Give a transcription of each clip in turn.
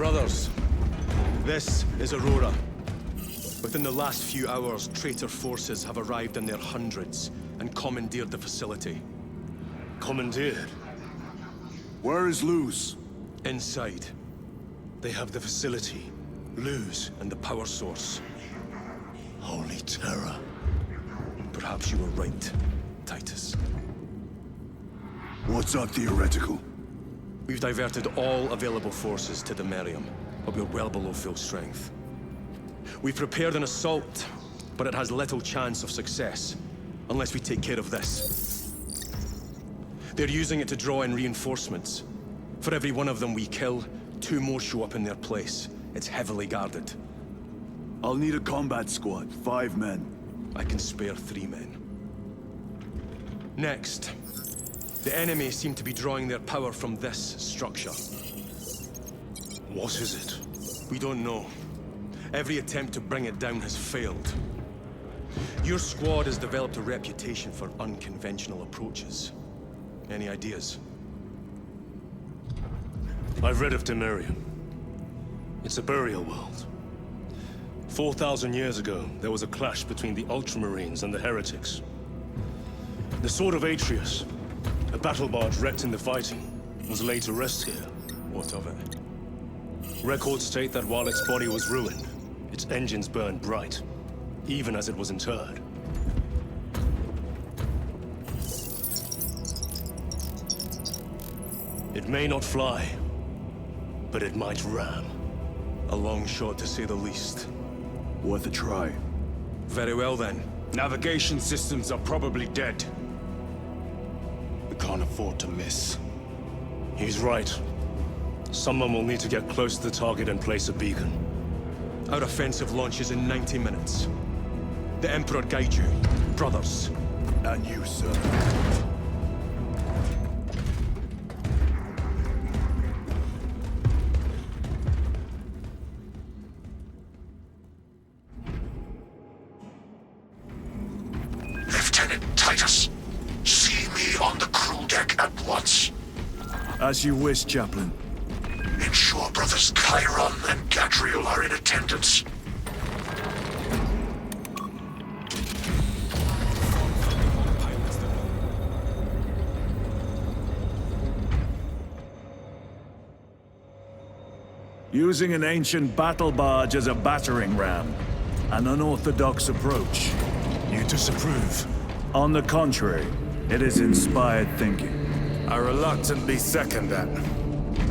Brothers, this is Aurora. Within the last few hours, traitor forces have arrived in their hundreds and commandeered the facility. Commandeered? Where is Luz? Inside. They have the facility, Luz, and the power source. Holy terror. Perhaps you were right, Titus. What's our theoretical? We've diverted all available forces to the Merium, but we're well below full strength. We've prepared an assault, but it has little chance of success, unless we take care of this. They're using it to draw in reinforcements. For every one of them we kill, 2 more show up in their place. It's heavily guarded. I'll need a combat squad, 5 men. I can spare 3 men. Next, the enemy seem to be drawing their power from this structure. What is it? We don't know. Every attempt to bring it down has failed. Your squad has developed a reputation for unconventional approaches. Any ideas? I've read of Demirium. It's a burial world. 4,000 years ago, there was a clash between the Ultramarines and the Heretics. The Sword of Atreus, a battle barge wrecked in the fighting, was laid to rest here. What of it? Records state that while its body was ruined, its engines burned bright, even as it was interred. It may not fly, but it might ram. A long shot, to say the least. Worth a try. Very well, then. Navigation systems are probably dead. We can't afford to miss. He's right. Someone will need to get close to the target and place a beacon. Our offensive launches in 90 minutes. The Emperor guide you, brothers. And you, sir. Lieutenant Titus, see me on the crew deck at once. As you wish, Chaplain. Ensure brothers Chiron and Gadriel are in attendance. Using an ancient battle barge as a battering ram. An unorthodox approach. You disapprove? On the contrary, it is inspired thinking. I reluctantly second that,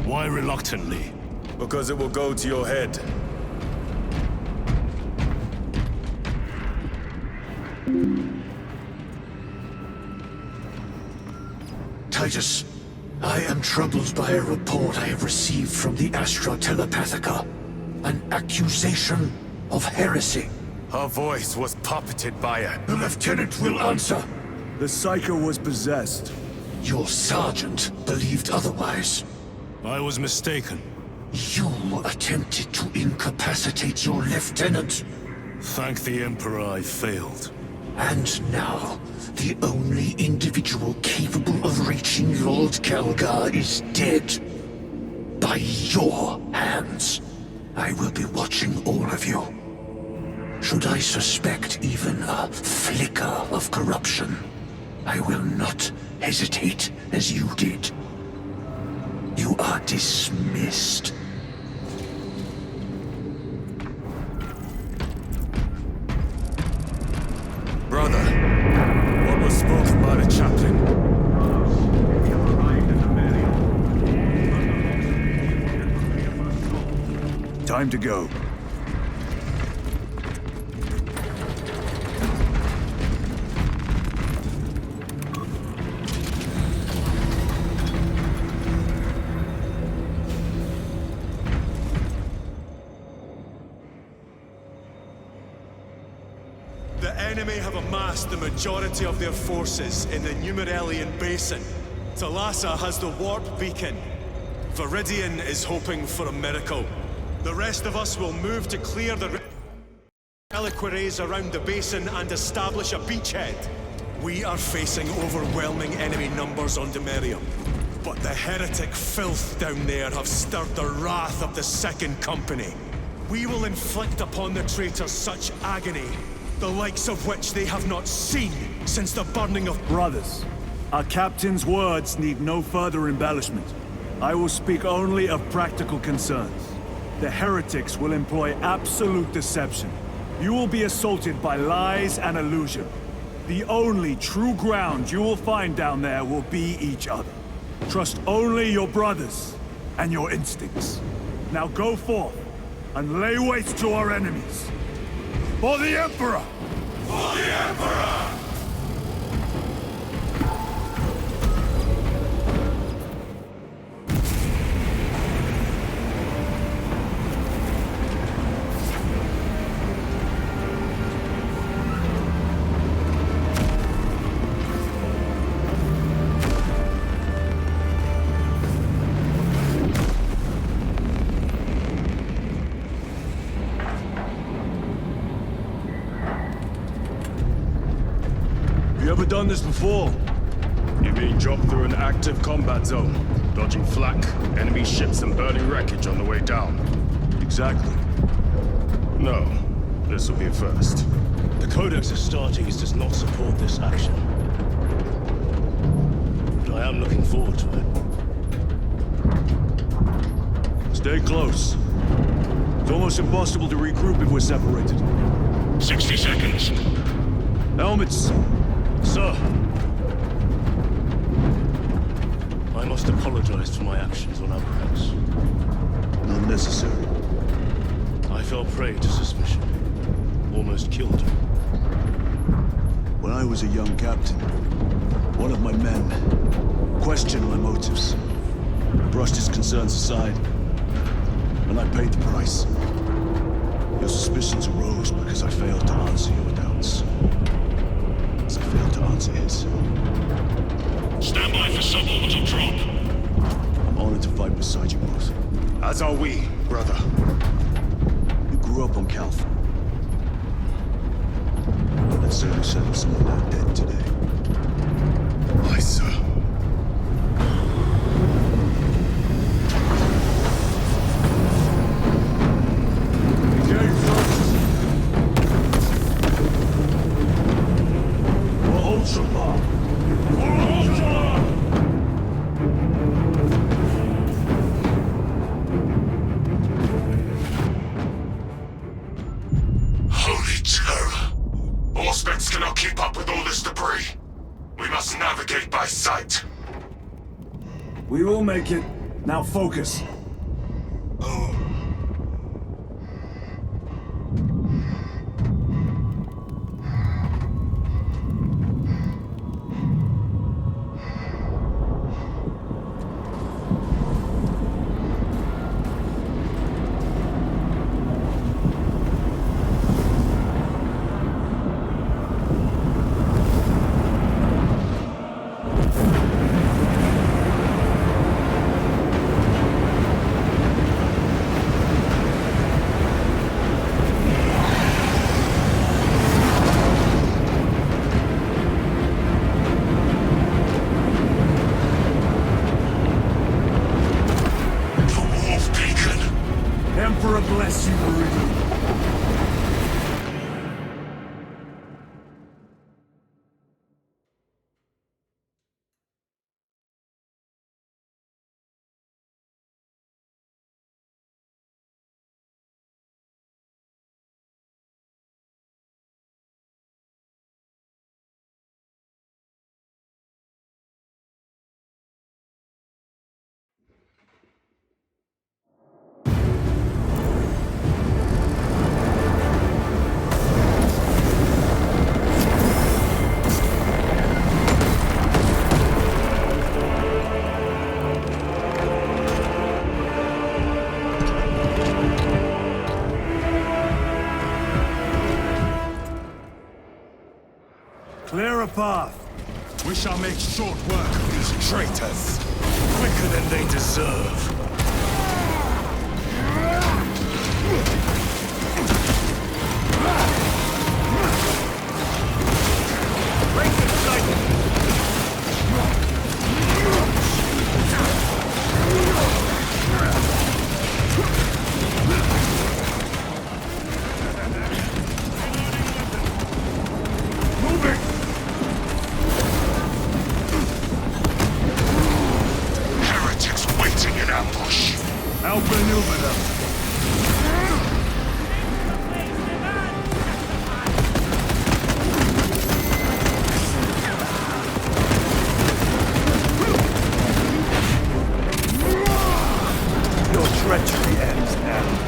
Why reluctantly? because it will go to your head. Titus, I am troubled by a report I have received from the Astra Telepathica. An accusation of heresy. Her voice was puppeted by it. The lieutenant will answer. The Psycho was possessed. Your sergeant believed otherwise. I was mistaken. You attempted to incapacitate your lieutenant. Thank the Emperor I failed. And now, the only individual capable of reaching Lord Kelgar is dead. By your hands. I will be watching all of you. Should I suspect even a flicker of corruption, I will not hesitate as you did. You are dismissed. Brother, what was spoken by the chaplain? Time to go. The enemy have amassed the majority of their forces in the Numeralian Basin. Thalassa has the warp beacon. Viridian is hoping for a miracle. The rest of us will move to clear the reliquaries around the basin and establish a beachhead. We are facing overwhelming enemy numbers on Demirium. But the heretic filth down there have stirred the wrath of the Second Company. We will inflict upon the traitors such agony, the likes of which they have not seen since the burning of... Brothers, our captain's words need no further embellishment. I will speak only of practical concerns. The heretics will employ absolute deception. You will be assaulted by lies and illusion. The only true ground you will find down there will be each other. Trust only your brothers and your instincts. Now go forth and lay waste to our enemies. For the Emperor! For the Emperor! You ever done this before? You mean drop through an active combat zone, dodging flak, enemy ships and burning wreckage on the way down? Exactly. No, this will be a first. The Codex Astartes does not support this action. But I am looking forward to it. Stay close. It's almost impossible to regroup if we're separated. 60 seconds. Helmets! Sir! I must apologize for my actions on Abrax. Not necessary. I fell prey to suspicion. Almost killed you. When I was a young captain, one of my men questioned my motives, brushed his concerns aside, and I paid the price. Your suspicions arose because I failed to answer your doubts. As I failed to answer his. Stand by for suborbital drop. I'm honored to fight beside you both. As are we, brother. You grew up on Calth. Let's say we settle some of that debt today. Aye, sir. Holy terror! Auspex cannot keep up with all this debris. We must navigate by sight. We will make it. Now focus. Emperor bless you, Meridian. Clear a path. We shall make short work of these traitors. Quicker than they deserve. Outmaneuver them. Your treachery ends now.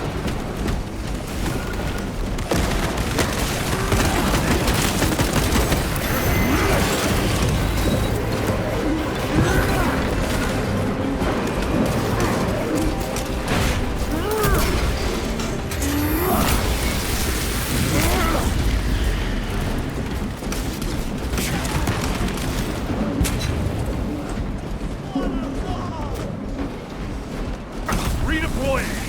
Redeploying!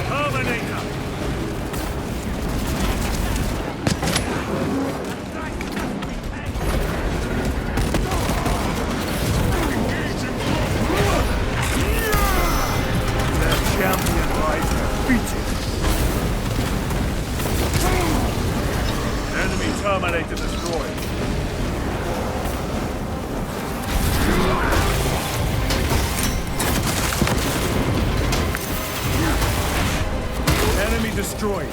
Terminator! Their champion lies defeated. Enemy Terminator destroyed. Enemy destroyed.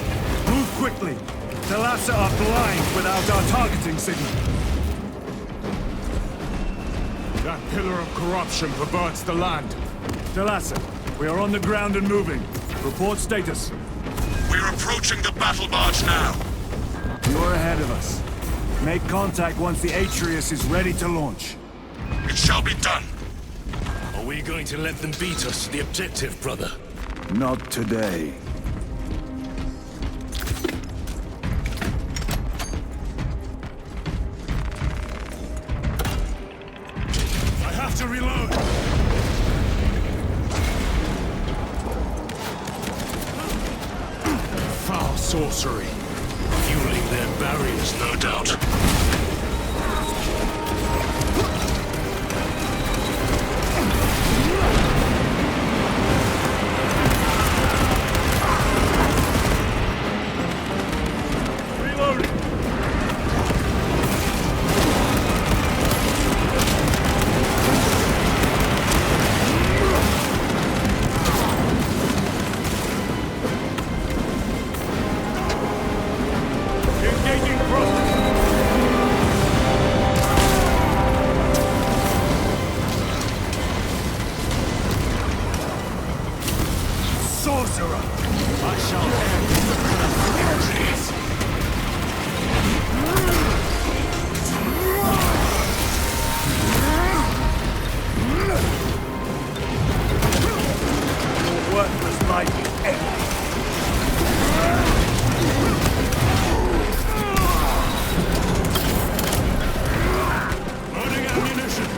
Move quickly. Thalassa are blind without our targeting signal. That pillar of corruption perverts the land. Thalassa, we are on the ground and moving. Report status. We're approaching the battle barge now. You're ahead of us. Make contact once the Atreus is ready to launch. It shall be done. Are we going to let them beat us to the objective, brother? Not today. I have to reload! Foul sorcery. Fueling their barriers, no doubt. Reloading! Engaging front! Sorcerer! I shall end the curse. Your worthless life is ended. Loading ammunition!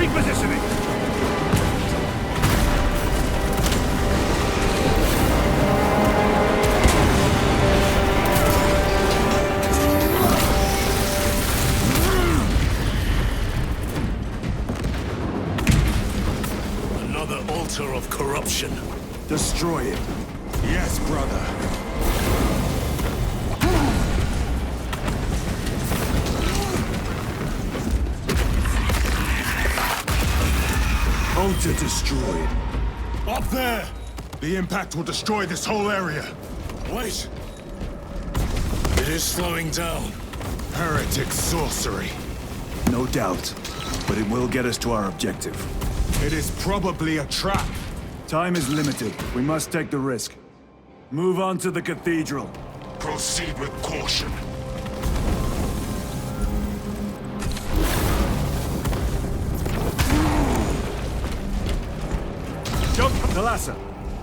Repositioning! Another altar of corruption. Destroy it. Yes, brother. Altar destroyed. Up there! The impact will destroy this whole area. Wait! It is slowing down. Heretic sorcery. No doubt. But it will get us to our objective. It is probably a trap. Time is limited. We must take the risk. Move on to the cathedral. Proceed with caution. Jump! Thalassa,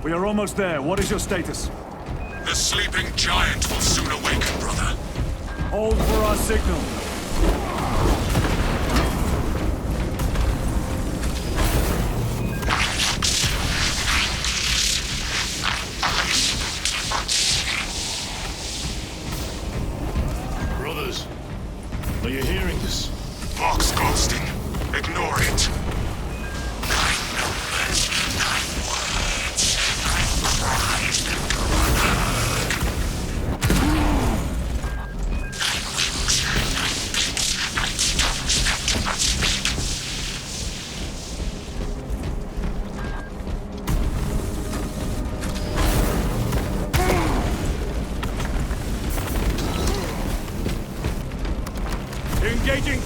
we are almost there. What is your status? The sleeping giant will soon awaken, brother. Hold for our signal.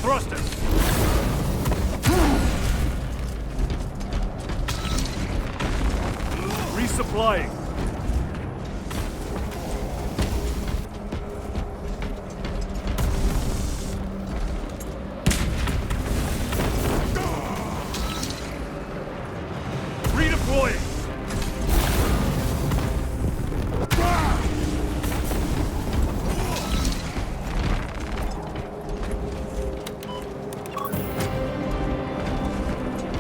thrusters! Resupplying. Redeploying.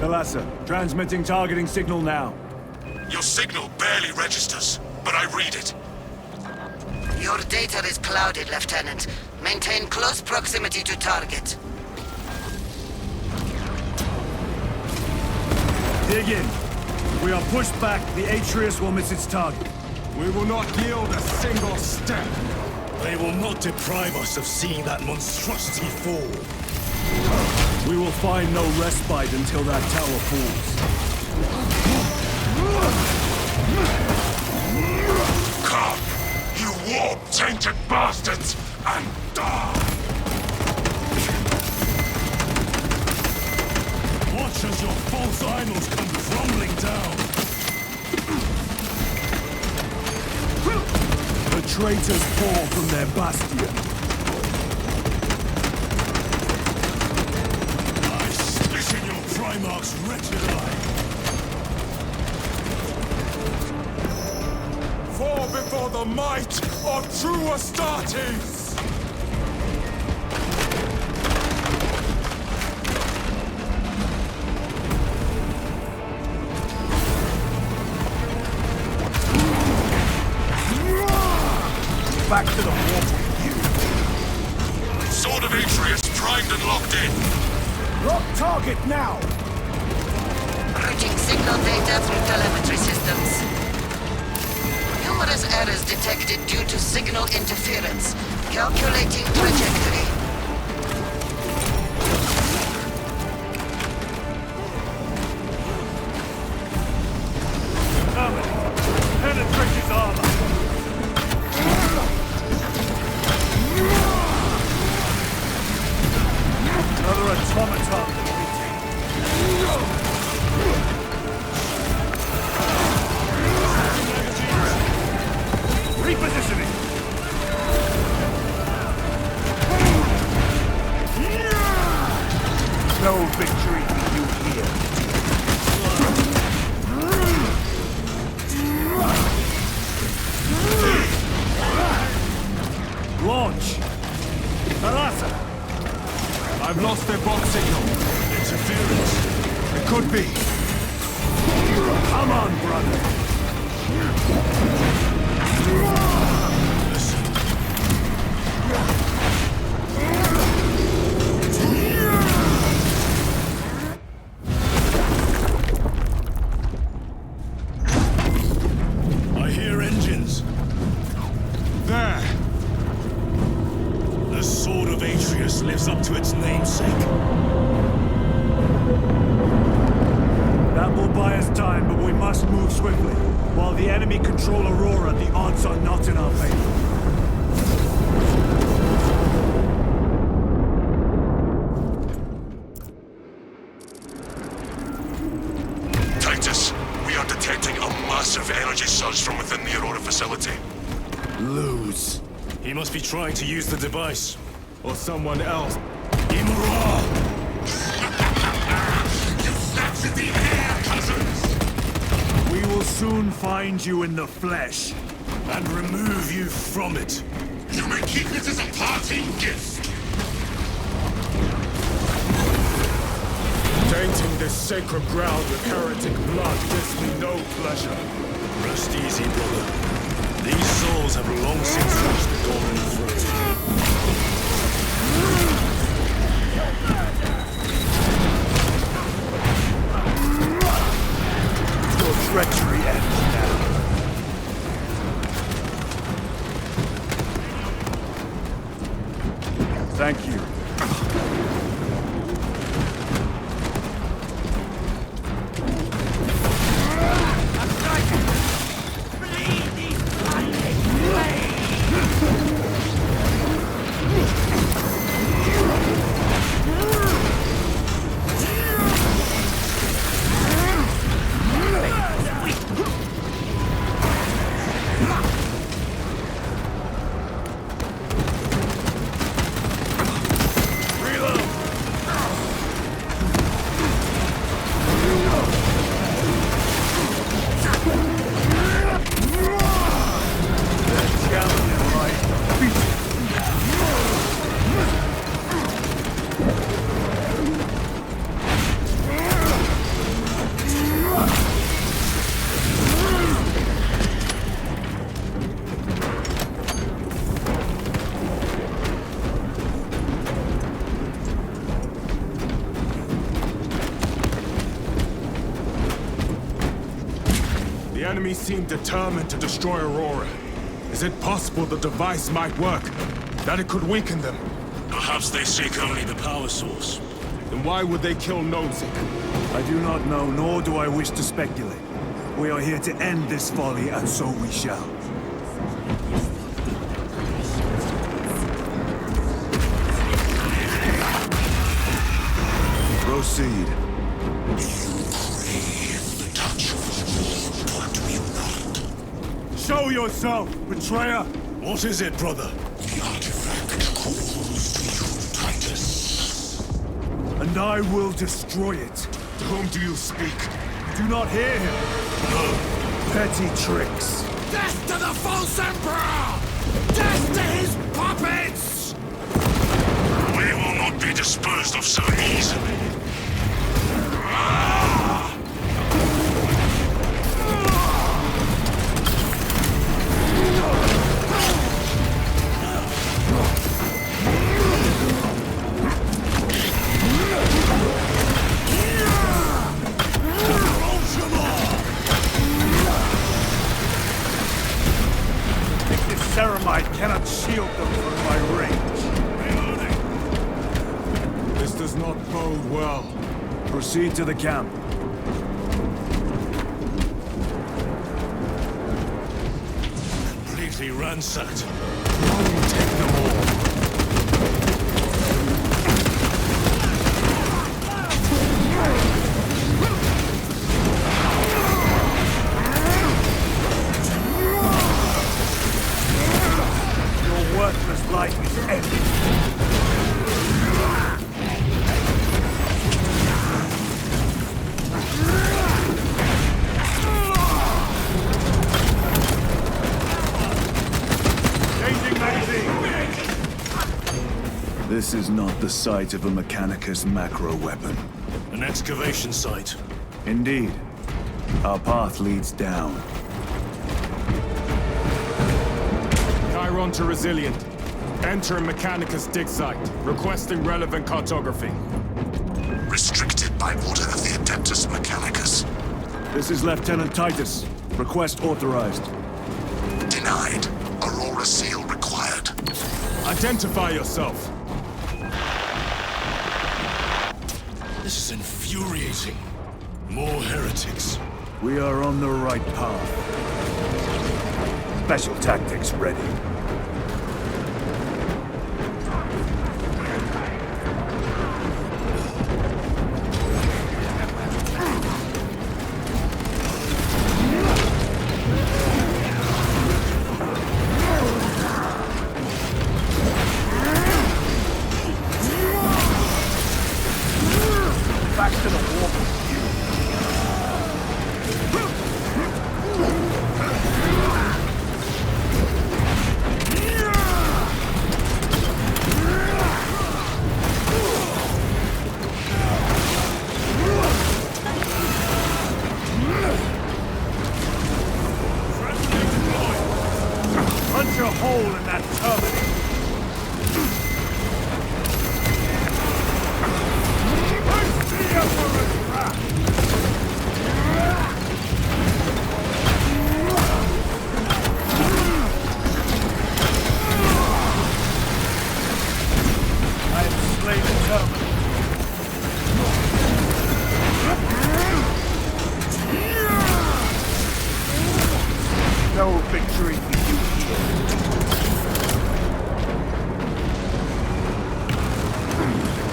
Thalassa, transmitting targeting signal now. Your signal barely registers, but I read it. Your data is clouded, Lieutenant. Maintain close proximity to target. Dig in. If we are pushed back, the Atreus will miss its target. We will not yield a single step. They will not deprive us of seeing that monstrosity fall. We will find no respite until that tower falls. Come, you warp-tainted bastards, and die! Watch as your false idols come crumbling down. The traitors fall from their bastion. I spit in your Primarch's wretched eye. Fall before the might of true Astartes! Back to the warp with you. Sword of Atreus primed and locked in. Lock target now! Routing signal data through telemetry systems. Numerous errors detected due to signal interference. Calculating trajectory. Penetrate his armor! Another automaton repositioning! No victory for you here. Launch! Thalassa! I've lost their box signal. Interference. It could be. Come on, brother! Listen. I hear engines. There. The Sword of Atreus lives up to its namesake. That will buy us time, but we must move swiftly. While the enemy control Aurora, the odds are not in our favor. Titus, we are detecting a massive energy surge from within the Aurora facility. Lose. He must be trying to use the device. Or someone else. Imra! You snaps in the air, cousins! We will soon find you in the flesh. And remove you from it. You may keep it as a parting gift. Tainting this sacred ground with heretic blood gives me no pleasure. Rest easy, brother. These souls have long since reached the golden fruit. Your treachery ends now. Thank you. enemy seem determined to destroy Aurora. Is it possible the device might work? That it could weaken them? Perhaps they seek only the power source. Then why would they kill Nozick? I do not know, nor do I wish to speculate. We are here to end this folly, and so we shall. Proceed. Show yourself, betrayer! What is it, brother? The artifact calls to you, Titus. And I will destroy it. To whom do you speak? Do not hear him. No. Petty tricks. Death to the false emperor! Death to his puppets! We will not be disposed of so easily. Ceramite cannot shield them from my range. This does not bode well. Proceed to the camp. Completely ransacked. Take them all. Your worthless life is ended. Changing magazine. This is not the site of a Mechanicus macro weapon. An excavation site. Indeed. Our path leads down. Chiron to Resilient. Enter Mechanicus dig site. Requesting relevant cartography. Restricted by order of the Adeptus Mechanicus. This is Lieutenant Titus. Request authorized. Denied. Aurora seal required. Identify yourself. This is infuriating. More heretics. We are on the right path. Special tactics ready. Back to the war. Punch a hole in that terminal. The Emperor's wrath. I have slain the terminal. No victory for you here.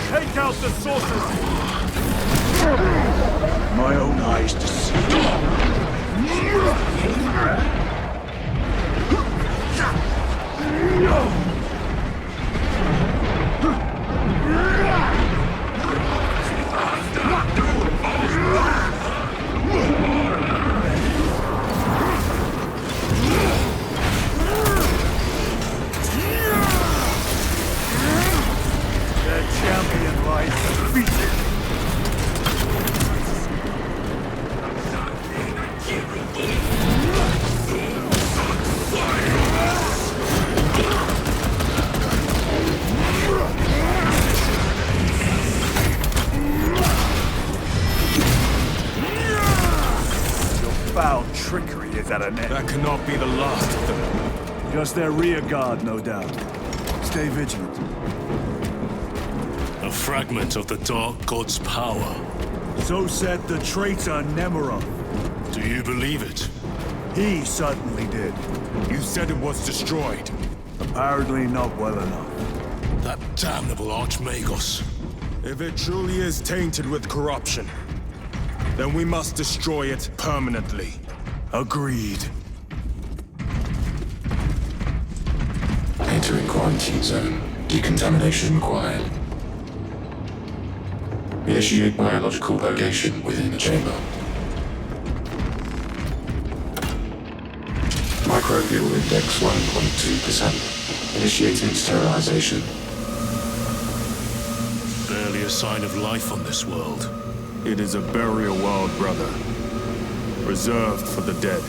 Take out the sorcerer! My own eyes deceive. Their champion lies defeated. trickery is at an end. That cannot be the last of them. Just their rear guard, no doubt. Stay vigilant. A fragment of the Dark God's power. So said the traitor Nemeroth. Do you believe it? He certainly did. You said it was destroyed. Apparently not well enough. That damnable Archmagos. If it truly is tainted with corruption, then we must destroy it permanently. Agreed. Entering quarantine zone. Decontamination required. Initiate biological purgation within the chamber. Microbial index 1.2%. Initiating sterilization. Barely a sign of life on this world. It is a burial world, brother. Reserved for the dead.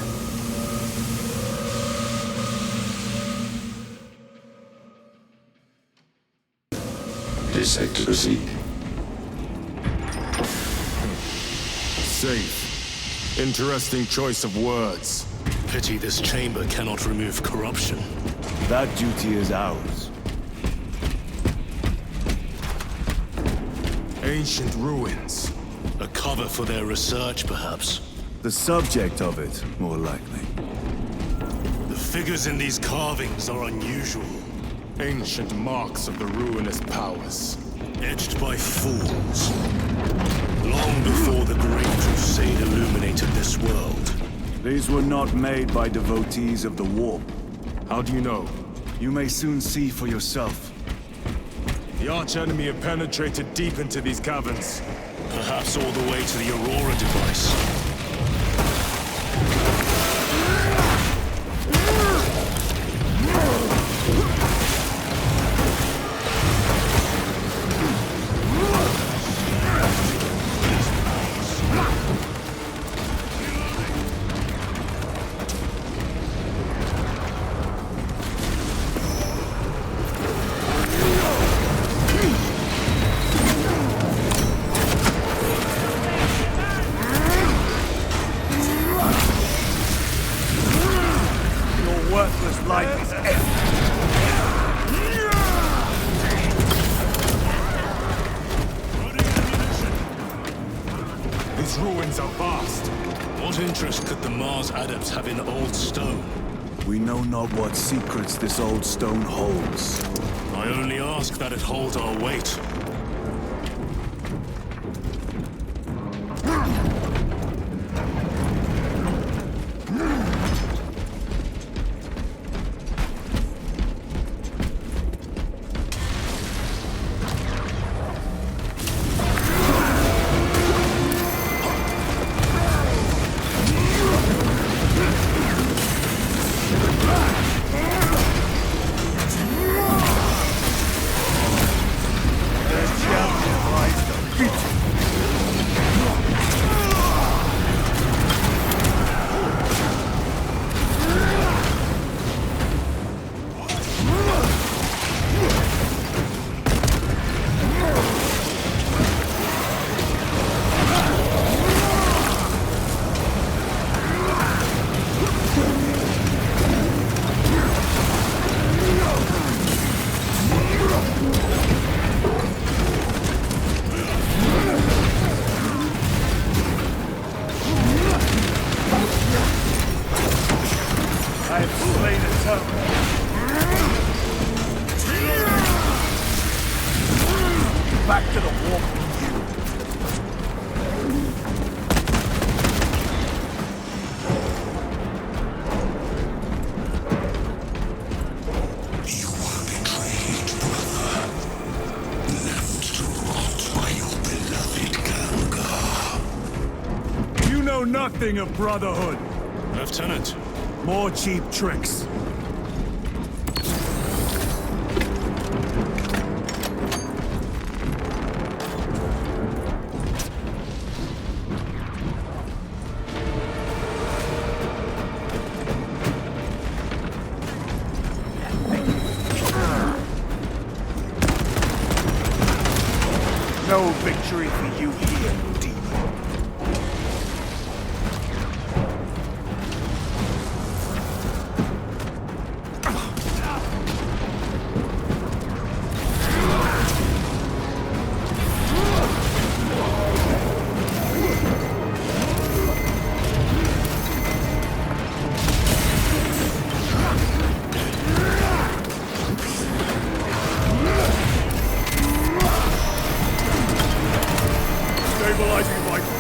It is safe to proceed. Safe. Interesting choice of words. Pity this chamber cannot remove corruption. That duty is ours. Ancient ruins. A cover for their research, perhaps. The subject of it, more likely. The figures in these carvings are unusual. Ancient marks of the ruinous powers. Etched by fools. Long before the Great Crusade illuminated this world. These were not made by devotees of the warp. How do you know? You may soon see for yourself. The archenemy have penetrated deep into these caverns. Perhaps all the way to the Aurora device. Worthless life is empty. These ruins are vast. What interest could the Mars adepts have in old stone? We know not what secrets this old stone holds. I only ask that it hold our weight. I have slain a toad. Back to the warp with you. You were betrayed, brother. Left to rot by your beloved Galga. You know nothing of brotherhood. Lieutenant, More cheap tricks. No victory for you here, demon. Stabilizing vitals.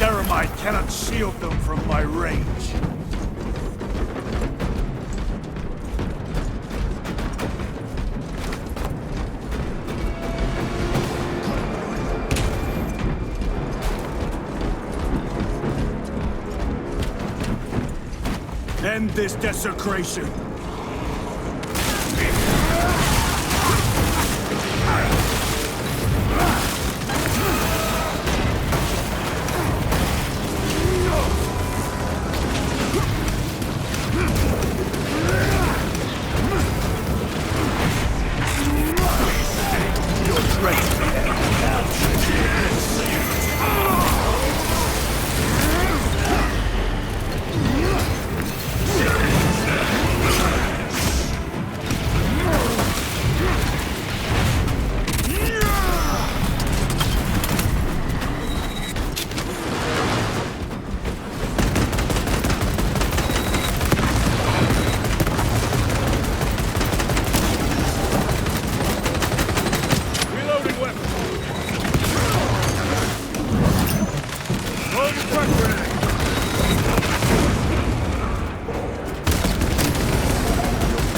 Ceramite cannot shield them from my range. End this desecration.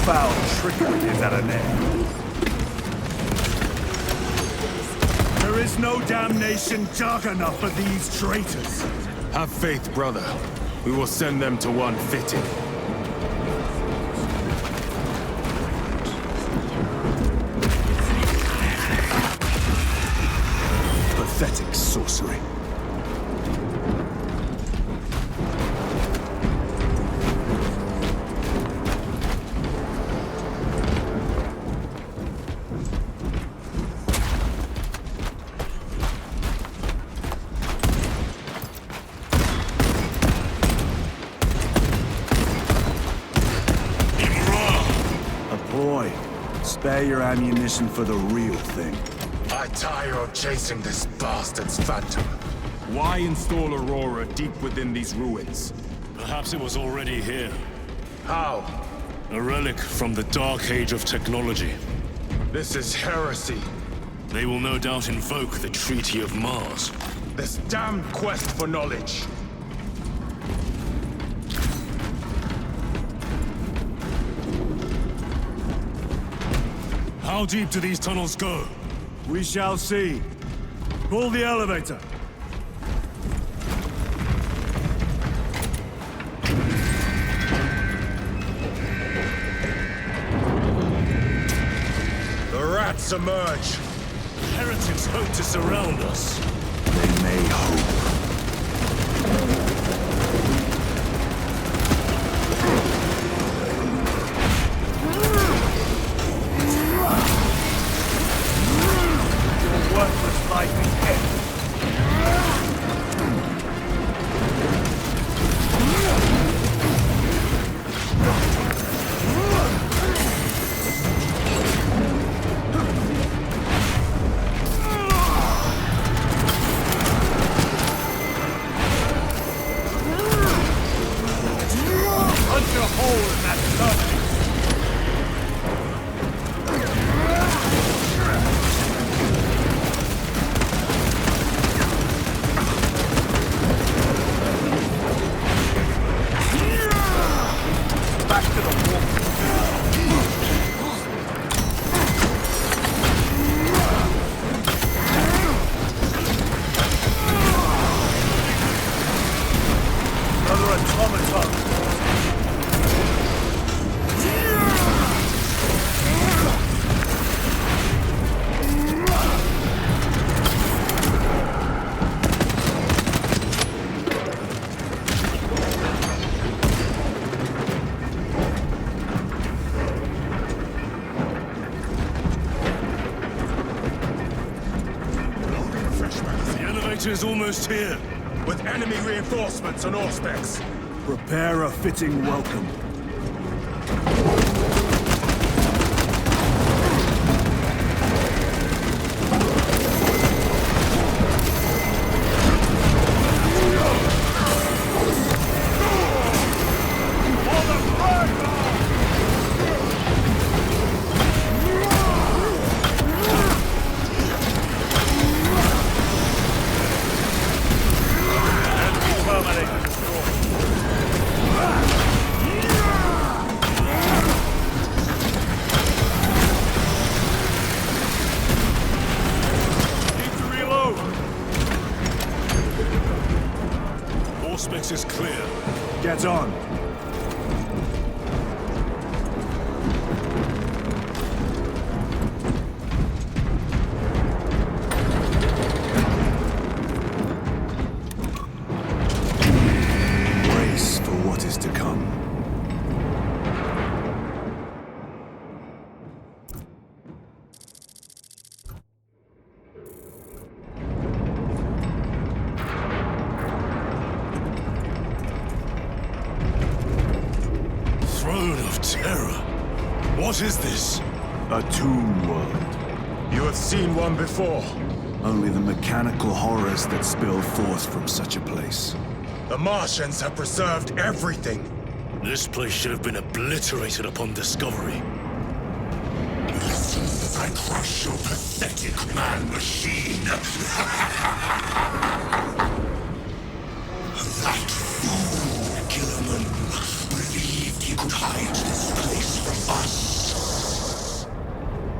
Foul trickery is at an end. There is no damnation dark enough for these traitors. Have faith, brother. We will send them to one fitting. Pathetic sorcery. Boy, spare your ammunition for the real thing. I tire of chasing this bastard's phantom. Why install Aurora deep within these ruins? Perhaps it was already here. How? A relic from the Dark Age of technology. This is heresy. They will no doubt invoke the Treaty of Mars. This damned quest for knowledge. How deep do these tunnels go? We shall see. Pull the elevator. The rats emerge. Heretics hope to surround us. They may hope. Worthless life is dead. elevator is almost here. With enemy reinforcements on all specs. Prepare a fitting welcome. Auspex is clear. Get on. Brace for what is to come. Throne of Terror. What is this? A tomb world. You have seen one before. Only the mechanical horrors that spill forth from such a place. The Martians have preserved everything. This place should have been obliterated upon discovery. Listen as I crush your pathetic man-machine. That fool, Gilliman, believed he could hide this place from us.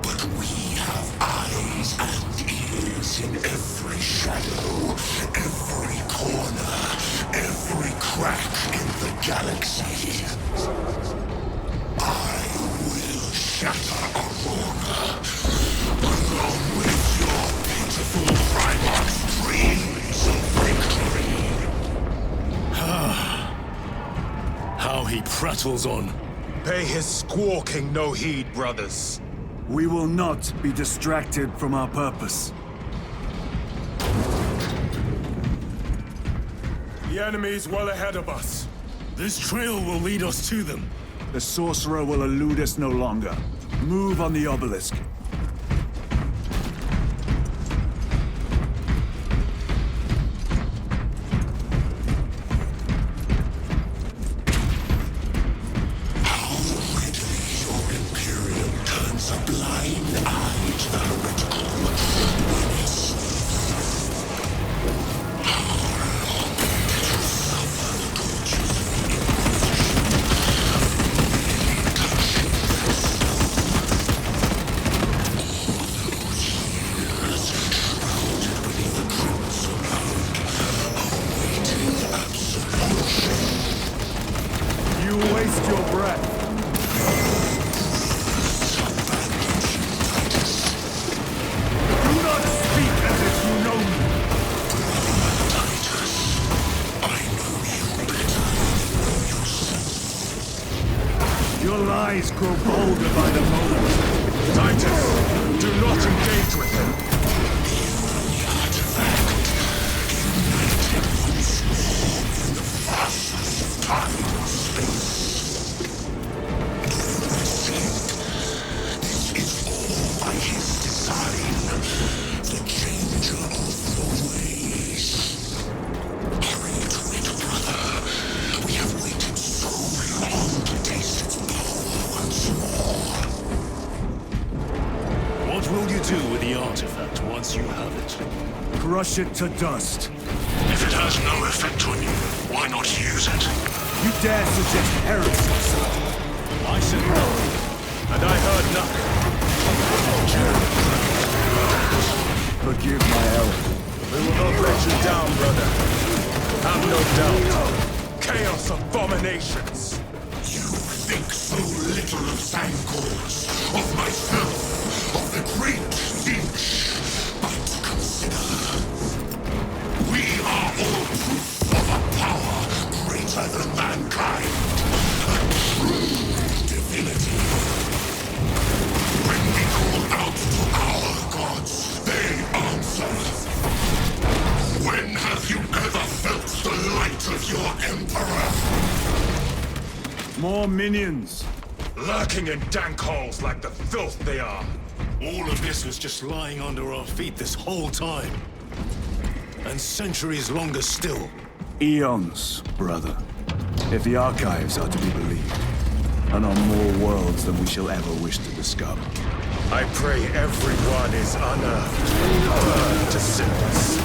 But we have eyes and ears in every shadow, every corner, every crack in the galaxy. I will shatter Aurora, along with your pitiful Primarch's dreams of victory. How he prattles on. Pay his squawking no heed, brothers. We will not be distracted from our purpose. The enemy's well ahead of us. This trail will lead us to them. The sorcerer will elude us no longer. Move on the obelisk. How readily your Imperium turns a blind eye to the heretical menace. How long did you suffer the tortures of the You waste your breath. Do not speak as if you know me. Your lies grow bolder by the moment. Titus, do not engage with him. What will you do with the artifact once you have it? Crush it to dust. If it has no effect on you, why not use it? You dare suggest heresy, sir? I said no. And I heard nothing. Forgive my error. We will not let you down, brother. Have no doubt. Chaos abominations. You think so little of Zangors, of myself, of the great Finch. But consider, we are all proof of a power greater than mankind. A true divinity. When we call out to our gods, they answer. More minions. Lurking in dank holes like the filth they are. All of this was just lying under our feet this whole time. And centuries longer still. Eons, brother. If the archives are to be believed. And on more worlds than we shall ever wish to discover. I pray everyone is unearthed, burned to cinders.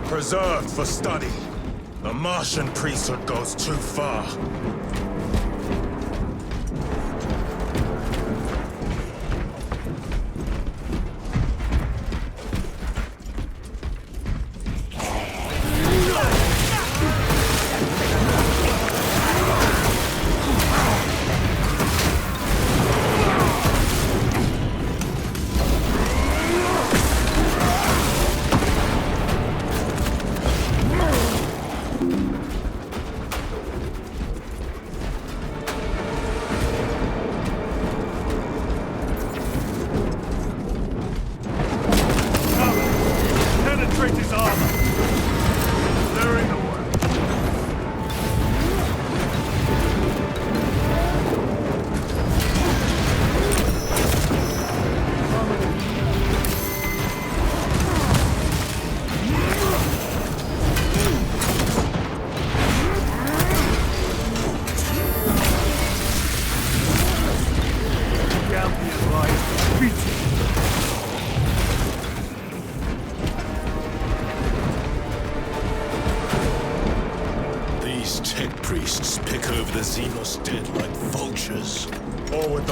Preserved for study. The Martian priesthood goes too far.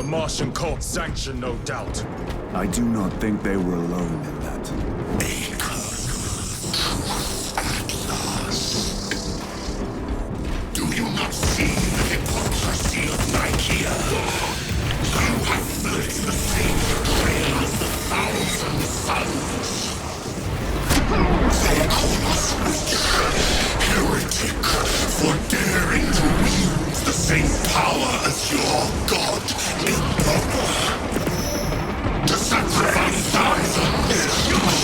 Martian cult sanction, no doubt. I do not think they were alone in that. Do you not see the hypocrisy of Nicaea? You have felt the same betrayal as the thousand suns. They call us heretic for daring to wield the same power as your god. To sacrifice thousands,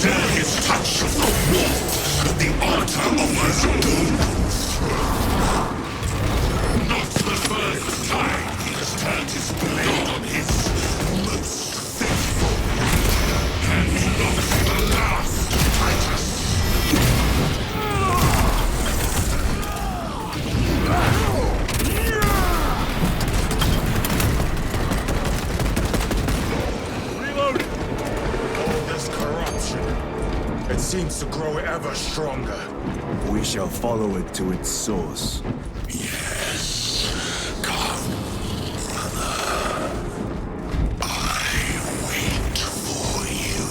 share his touch of the warmth that the altar offers doom. Not the first time he has turned his blade on his most faithful, and not the last Titus. It seems to grow ever stronger. We shall follow it to its source. Yes. Come, brother. I wait for you.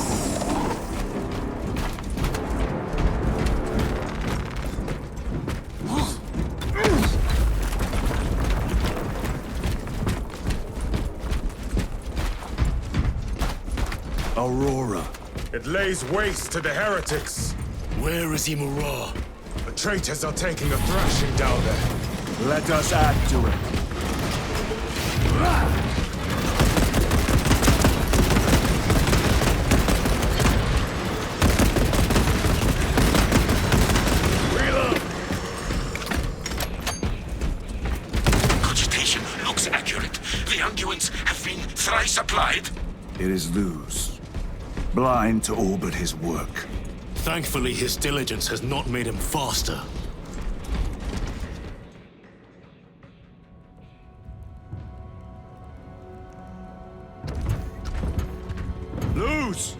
Aurora. It lays waste to the heretics. Where is Imura? The traitors are taking a thrashing down there. Let us add to it. Reload! Cogitation looks accurate. The unguents have been thrice applied. It is Luz. Blind to all but his work. Thankfully, his diligence has not made him faster. Luz!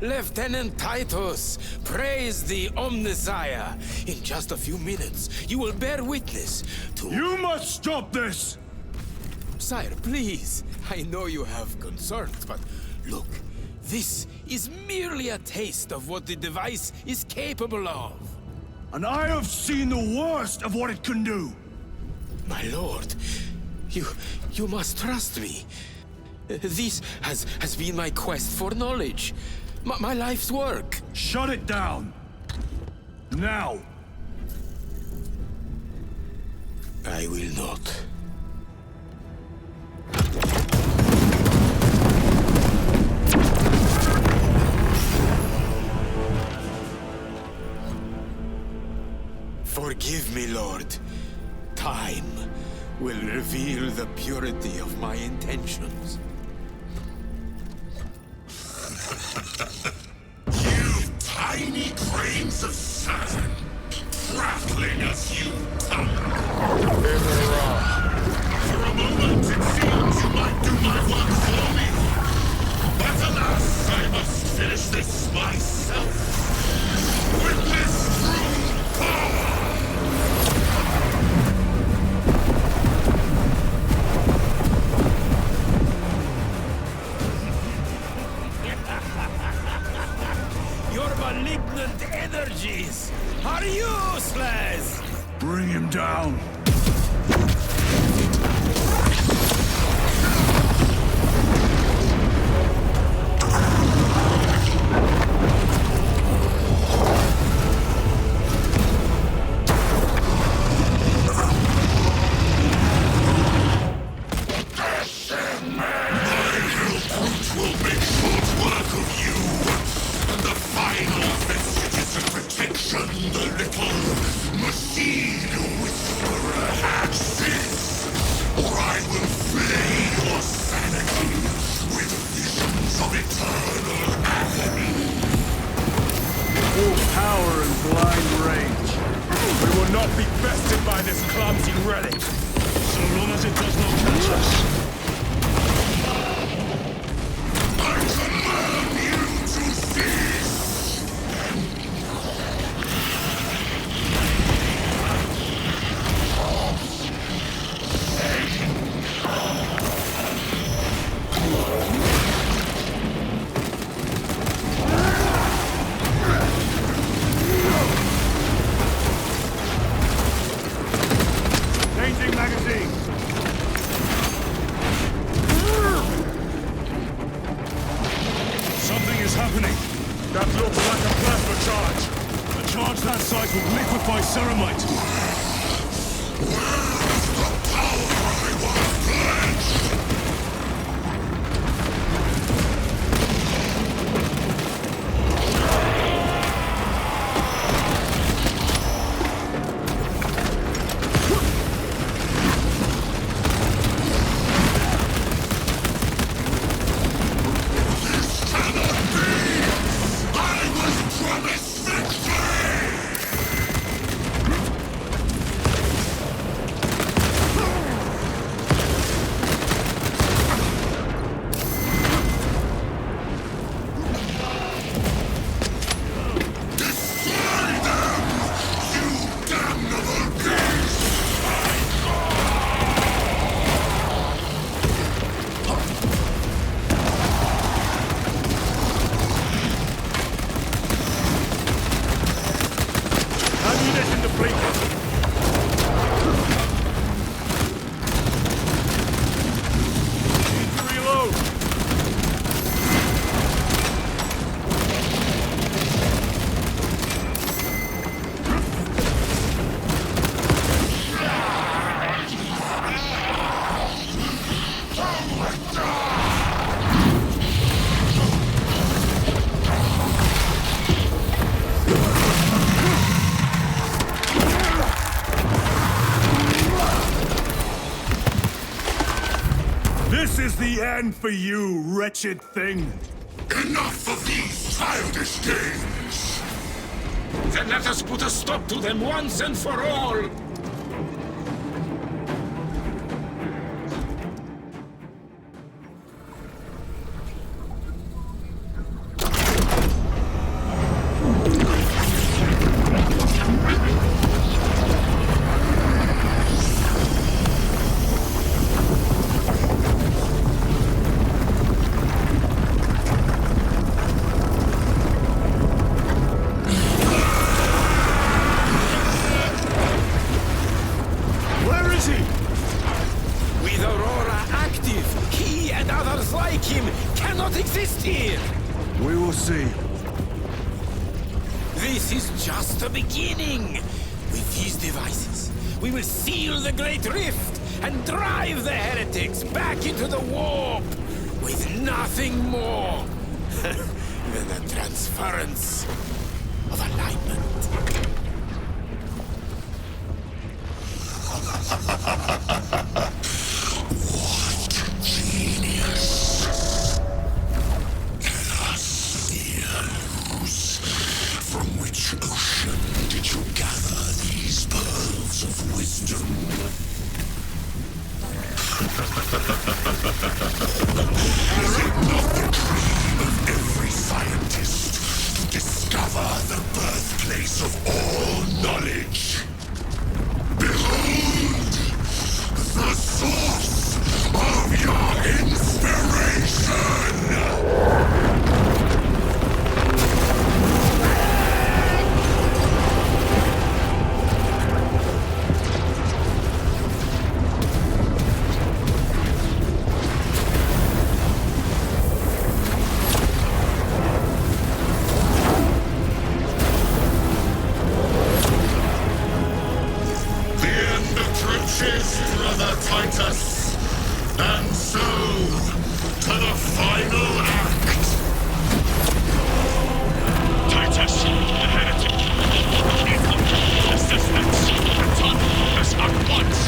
Lieutenant Titus, praise the Omnissiah. In just a few minutes, you will bear witness to... You must stop this! Sire, please. I know you have concerns, but look, this is merely a taste of what the device is capable of. And I have seen the worst of what it can do! My lord, you must trust me. This has been my quest for knowledge. My life's work. Shut it down! Now! I will not. Forgive me, Lord. Time will reveal the purity of my intentions. You tiny grains of sand, prattling as you come. For a moment it seems you might do my work for me. But alas, I must finish this myself. With this true power! Your malignant energies are useless! Bring him down! Power and blind rage. We will not be bested by this clumsy relic. So long as it does not catch us. I command you to cease! Changing magazine! Something is happening. That looks like a plasma charge. A charge that size would liquefy ceramite. Ammunition depleted. Need to reload. This is the end for you, wretched thing. Enough of these childish games! Then let us put a stop to them once and for all! With Aurora active, he and others like him cannot exist here! We will see. This is just the beginning! With these devices, we will seal the Great Rift and drive the heretics back into the warp with nothing more than the transference of alignment. What genius! Lose. From which ocean did you gather these pearls of wisdom? Is it not the dream of every scientist to discover the birthplace of all knowledge? Behold, the source of your inspiration! Brother Titus, and so to the final act. Titus, the heretic. Assistance. Return us at once.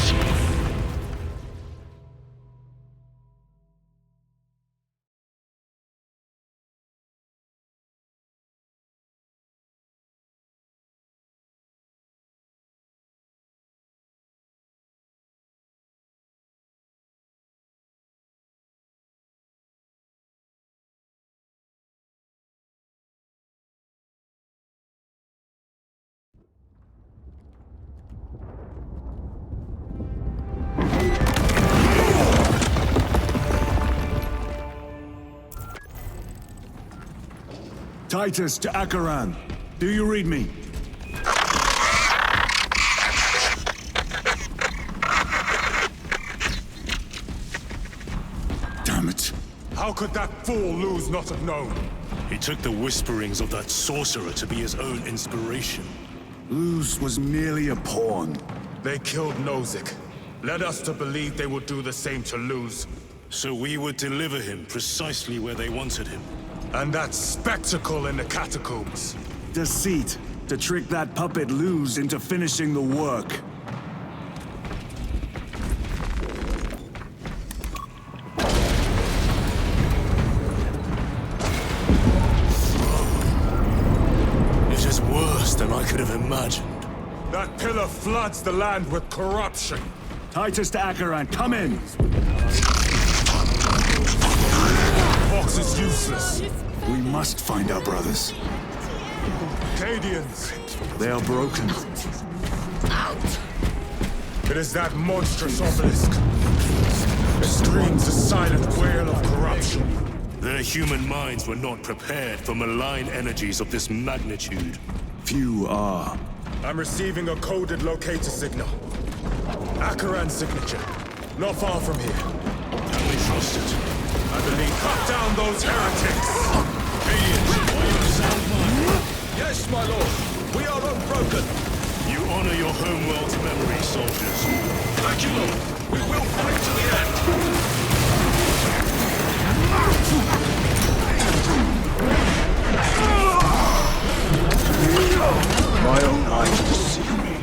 Titus to Acheran. Do you read me? Damn it. How could that fool Luz not have known? He took the whisperings of that sorcerer to be his own inspiration. Luz was merely a pawn. They killed Nozick. Led us to believe they would do the same to Luz. So we would deliver him precisely where they wanted him. And that spectacle in the catacombs. Deceit. To trick that puppet Luz into finishing the work. It is worse than I could have imagined. That pillar floods the land with corruption. Titus to Acheran, come in! Fox is useless. We must find our brothers. Cadians. They are broken. It is that monstrous obelisk. It screams a silent wail of corruption. Their human minds were not prepared for malign energies of this magnitude. Few are. I'm receiving a coded locator signal. Acheran's signature. Not far from here. Can we trust it? I believe. Cut down those heretics! Yes, my lord. We are unbroken. You honor your homeworld's memory, soldiers. Thank you, lord. We will fight to the end. My own eyes deceive me.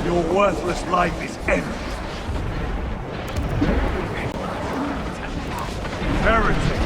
Your worthless life is ended. Heretic!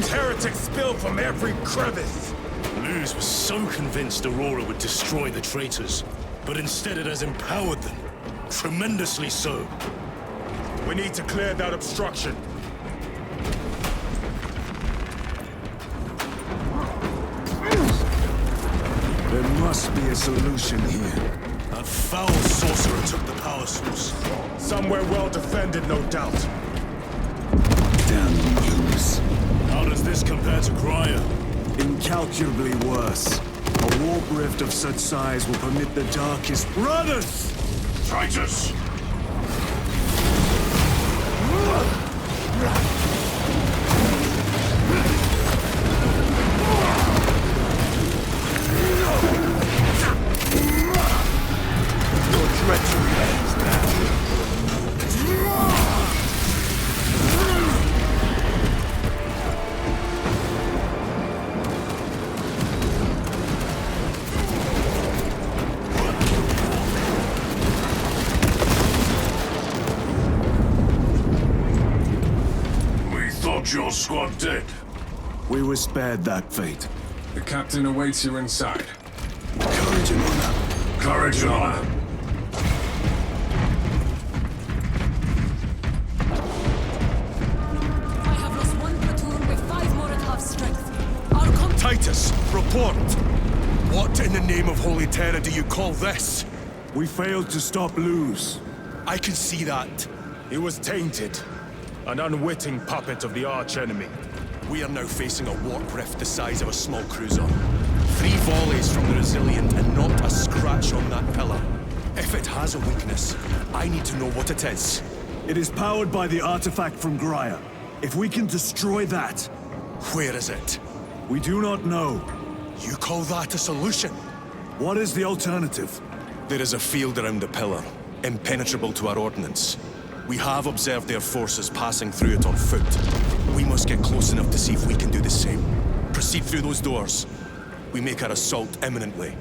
Heretics spill from every crevice. Luz was so convinced Aurora would destroy the traitors, but instead it has empowered them. Tremendously so. We need to clear that obstruction. must be a solution here. That foul sorcerer took the power source. Somewhere well defended, no doubt. Damn news. How does this compare to Grya? Incalculably worse. A warp rift of such size will permit the darkest brothers! Traitors! Your treachery ends now. Your squad dead. We were spared that fate. The captain awaits you inside. Courage and honor. Courage and honor. I have lost one platoon with 5 more at half strength. Our Titus, report! What in the name of Holy Terra do you call this? We failed to stop Luz. I can see that. He was tainted. An unwitting puppet of the arch-enemy. We are now facing a warp rift the size of a small cruiser. 3 volleys from the Resilient and not a scratch on that pillar. If it has a weakness, I need to know what it is. It is powered by the artifact from Grya. If we can destroy that... Where is it? We do not know. You call that a solution? What is the alternative? There is a field around the pillar, impenetrable to our ordnance. We have observed their forces passing through it on foot. We must get close enough to see if we can do the same. Proceed through those doors. We make our assault imminently.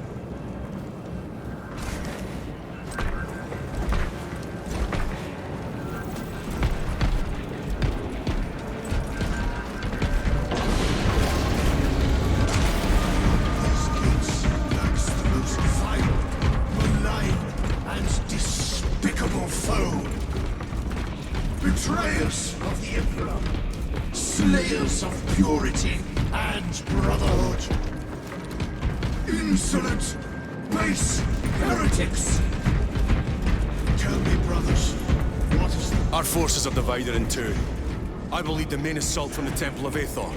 Betrayers of the Emperor, slayers of purity and brotherhood, insolent, base heretics. Tell me, brothers, what is the... Our forces are divided in 2. I will lead the main assault from the Temple of Aethor.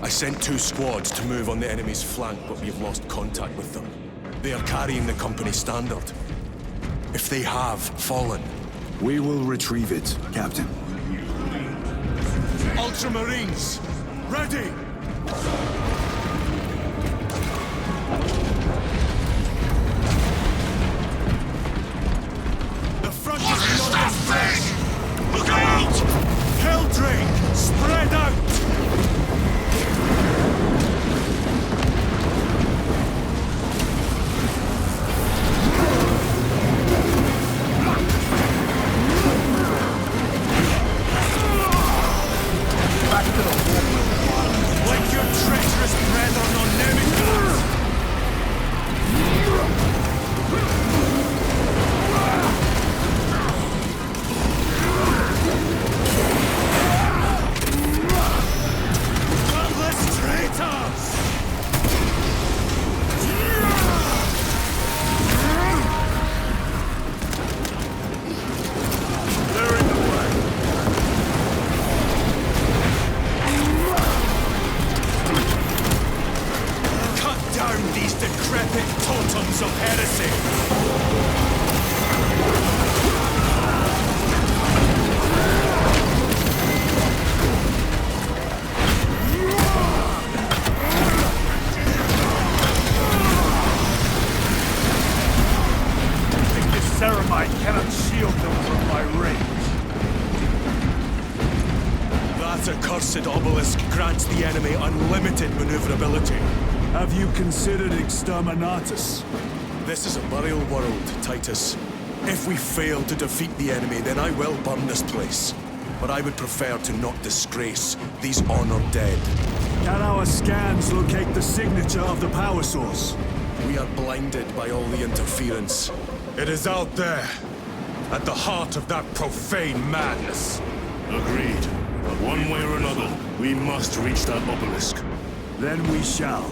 I sent 2 squads to move on the enemy's flank, but we have lost contact with them. They are carrying the company standard. If they have fallen... We will retrieve it, Captain. Ultramarines! Ready! The front is not as fresh! Look out! Helldrake! Spread out! Like your treacherous brethren on Nemesis! Godless traitors! They're in the way. Cut down these decrepit totems of heresy! Ceramite cannot shield them from my range. That accursed obelisk grants the enemy unlimited maneuverability. Have you considered Exterminatus? This is a burial world, Titus. If we fail to defeat the enemy, then I will burn this place. But I would prefer to not disgrace these honored dead. Can our scans locate the signature of the power source? We are blinded by all the interference. It is out there, at the heart of that profane madness. Agreed. But one way or another, we must reach that obelisk. Then we shall.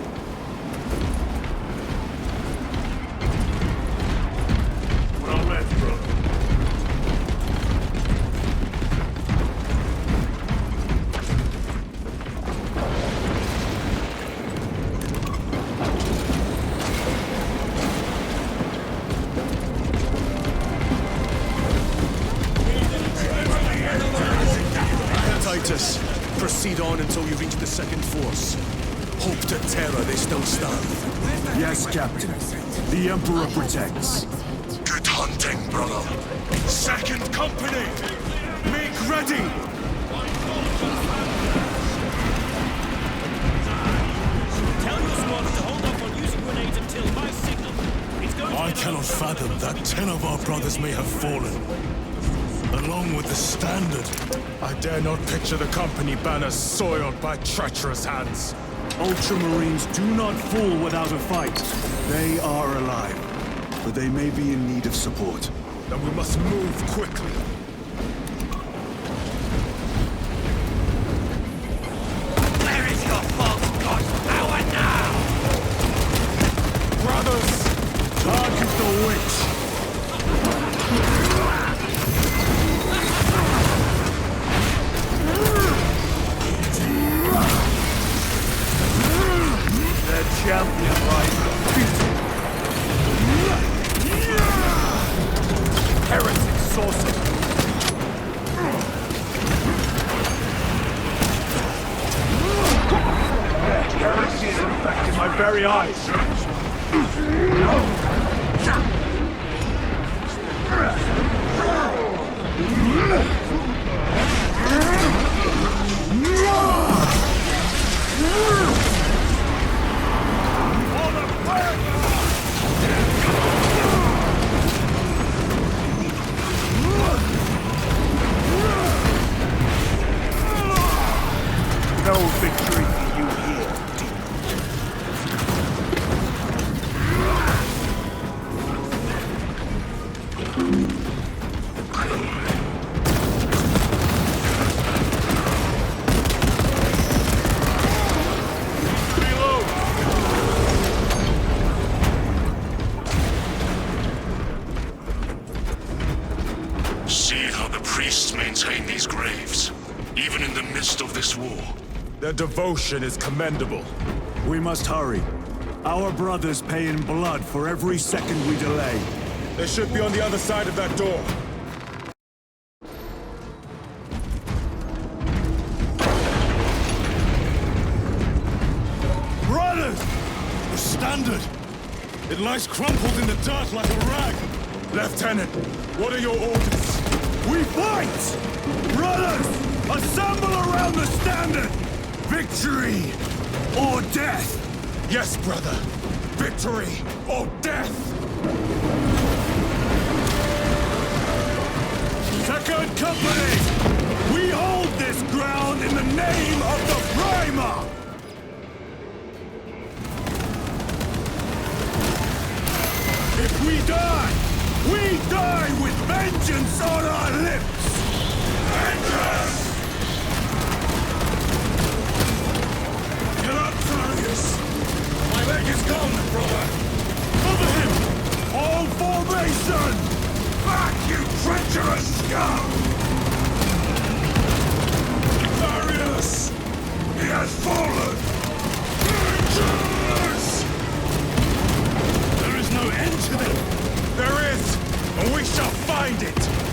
Proceed on until you reach the second force. Hope to terror they still stand. Yes, Captain. The Emperor protects. Good hunting, brother. Second company! Make ready! Tell your squad to hold off on using grenades until my signal. It's going to I cannot fathom that 10 of our brothers may have fallen. Along with the Standard. I dare not picture the company banners soiled by treacherous hands. Ultramarines do not fall without a fight. They are alive, but they may be in need of support. Then we must move quickly. Where is your false god power now? Brothers, target the witch! Their champion lies defeated. Heretic sorcerer. Heresy is infecting my very eyes. No victory for you here, See how the priests maintain these graves, even in the midst of this war. Their devotion is commendable. We must hurry. Our brothers pay in blood for every second we delay. They should be on the other side of that door. Brothers! The Standard! It lies crumpled in the dirt like a rag! Lieutenant, what are your orders? We fight! Brothers, assemble around the Standard! Victory or death! Yes, brother. Victory or death! Second Company! We hold this ground in the name of the Primer! If we die with vengeance on our lips! Vengeance! Get up, Claudius! My leg is gone, brother! Cover him! All formation! Back, you treacherous scum! Claudius! He has fallen! Vengeance! There is no end to them! There is, and we shall find it!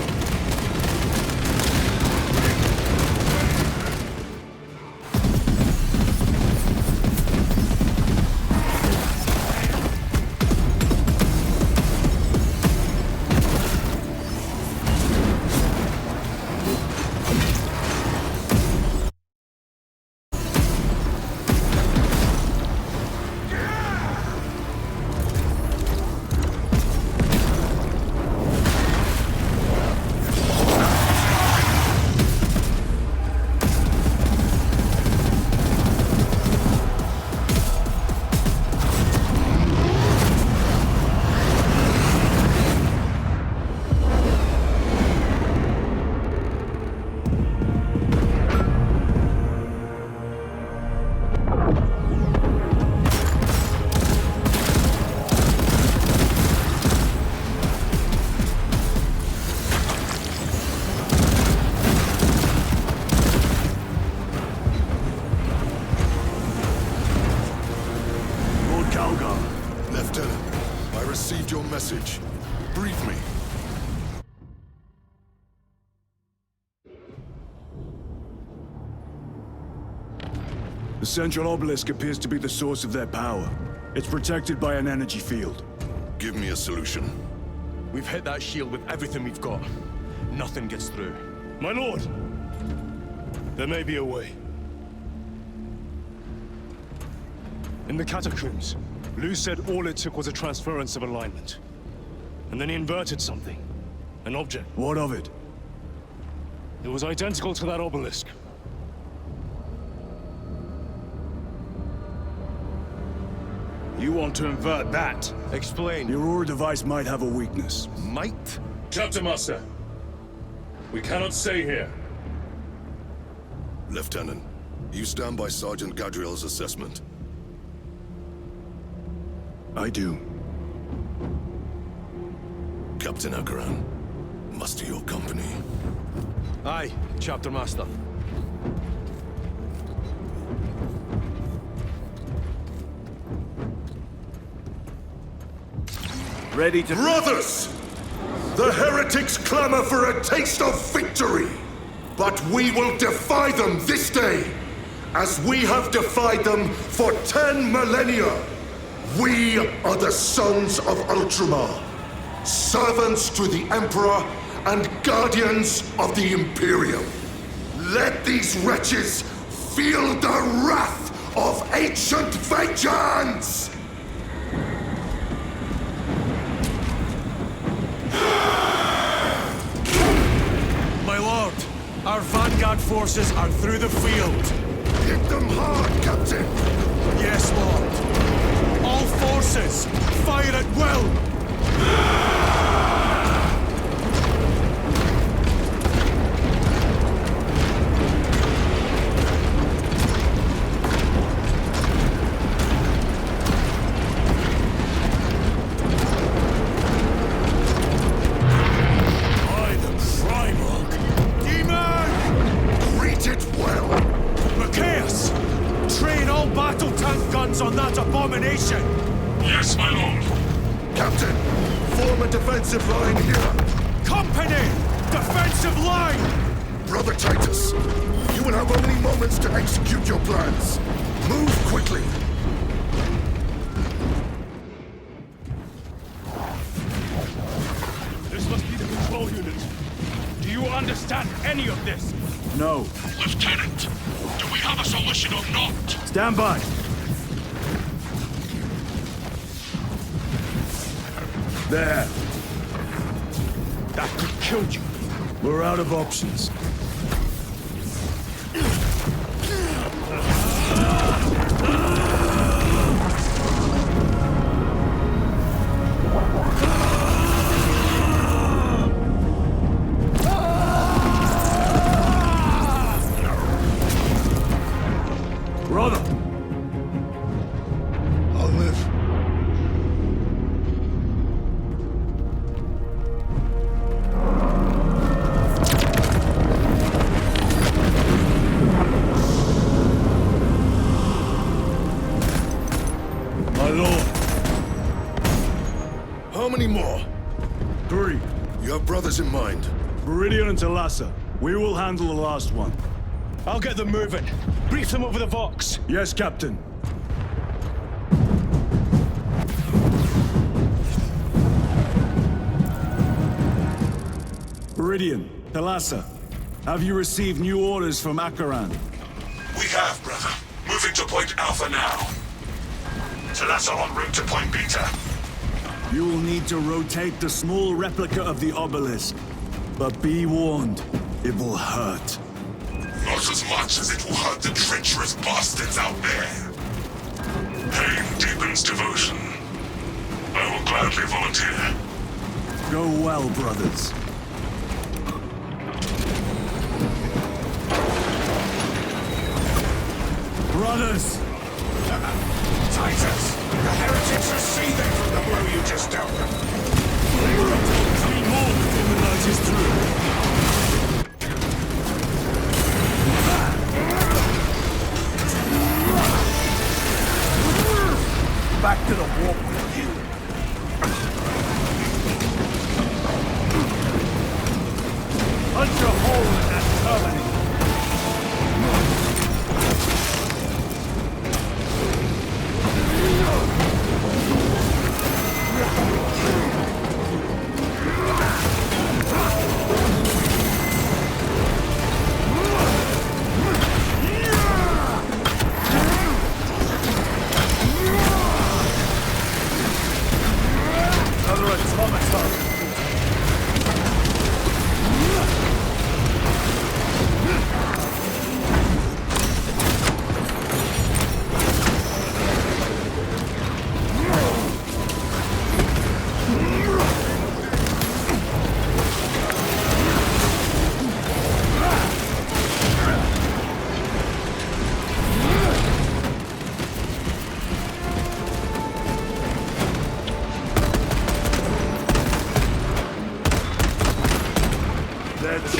received your message. Brief me. The central obelisk appears to be the source of their power. It's protected by an energy field. Give me a solution. We've hit that shield with everything we've got. Nothing gets through. My lord! There may be a way. In the catacombs, Lu said all it took was a transference of alignment. And then he inverted something. An object. What of it? It was identical to that obelisk. You want to invert that? Explain. The Aurora device might have a weakness. Might? Chapter Master, we cannot stay here. Lieutenant, you stand by Sergeant Gadriel's assessment. I do. Captain Akaran, muster your company. Aye, Chapter Master. Ready to... Brothers! The heretics clamor for a taste of victory! But we will defy them this day, as we have defied them for 10 millennia! We are the sons of Ultramar, servants to the Emperor and guardians of the Imperium. Let these wretches feel the wrath of ancient vengeance! My lord, our vanguard forces are through the field. Hit them hard, Captain! Yes, Lord. All forces, fire at will! On that abomination! Yes, my lord. Captain, form a defensive line here. Company! Defensive line! Brother Titus, you will have only moments to execute your plans. Move quickly. This must be the control unit. Do you understand any of this? No. Lieutenant, do we have a solution or not? Stand by. There. That could kill you. We're out of options. Brother! I'll live. My lord. How many more? 3. You have brothers in mind. Meridian and Talassa. We will handle the last one. I'll get them moving. Brief them over the Vox. Yes, Captain. Meridian, Talassa, have you received new orders from Akaran? We have, brother. Moving to Point Alpha now. Talassa en route to Point Beta. You will need to rotate the small replica of the obelisk. But be warned, it will hurt. Not as much as it will hurt the treacherous bastards out there. Pain deepens devotion. I will gladly volunteer. Go well, brothers. Brothers! Titus, the heretics are seething from the blow you just dealt them. 3 more before the night is through. Back to the warp with you. Punch a hole in that turbine.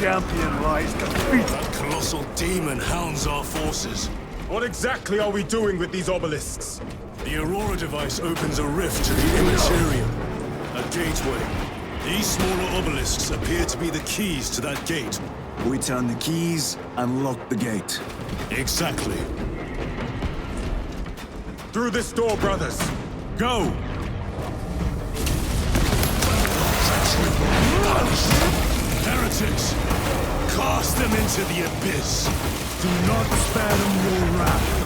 champion lies defeated. That colossal demon hounds our forces. What exactly are we doing with these obelisks? The Aurora device opens a rift to the Immaterium, a gateway. These smaller obelisks appear to be the keys to that gate. We turn the keys and lock the gate. Exactly. Through this door, brothers. Go! Heretics! Cast them into the abyss! Do not spare them your wrath.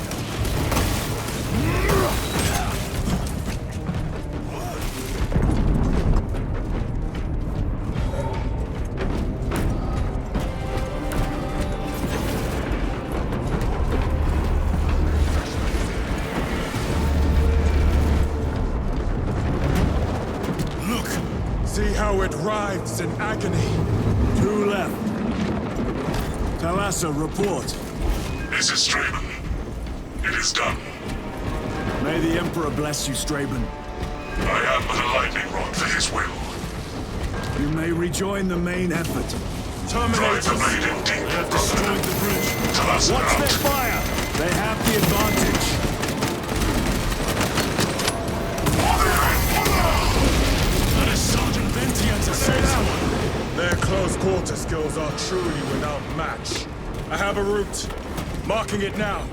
See how it writhes in agony. 2 left. Talassa, report. This is Straben. It is done. May the Emperor bless you, Straben. I am but a lightning rod for his will. You may rejoin the main effort. Drive the blade in deep. They have destroyed the bridge. Talassa Watch out. their fire! They have the advantage. That is Sergeant Ventian to say that. Their close-quarter skills are truly without match. I have a route. Marking it now.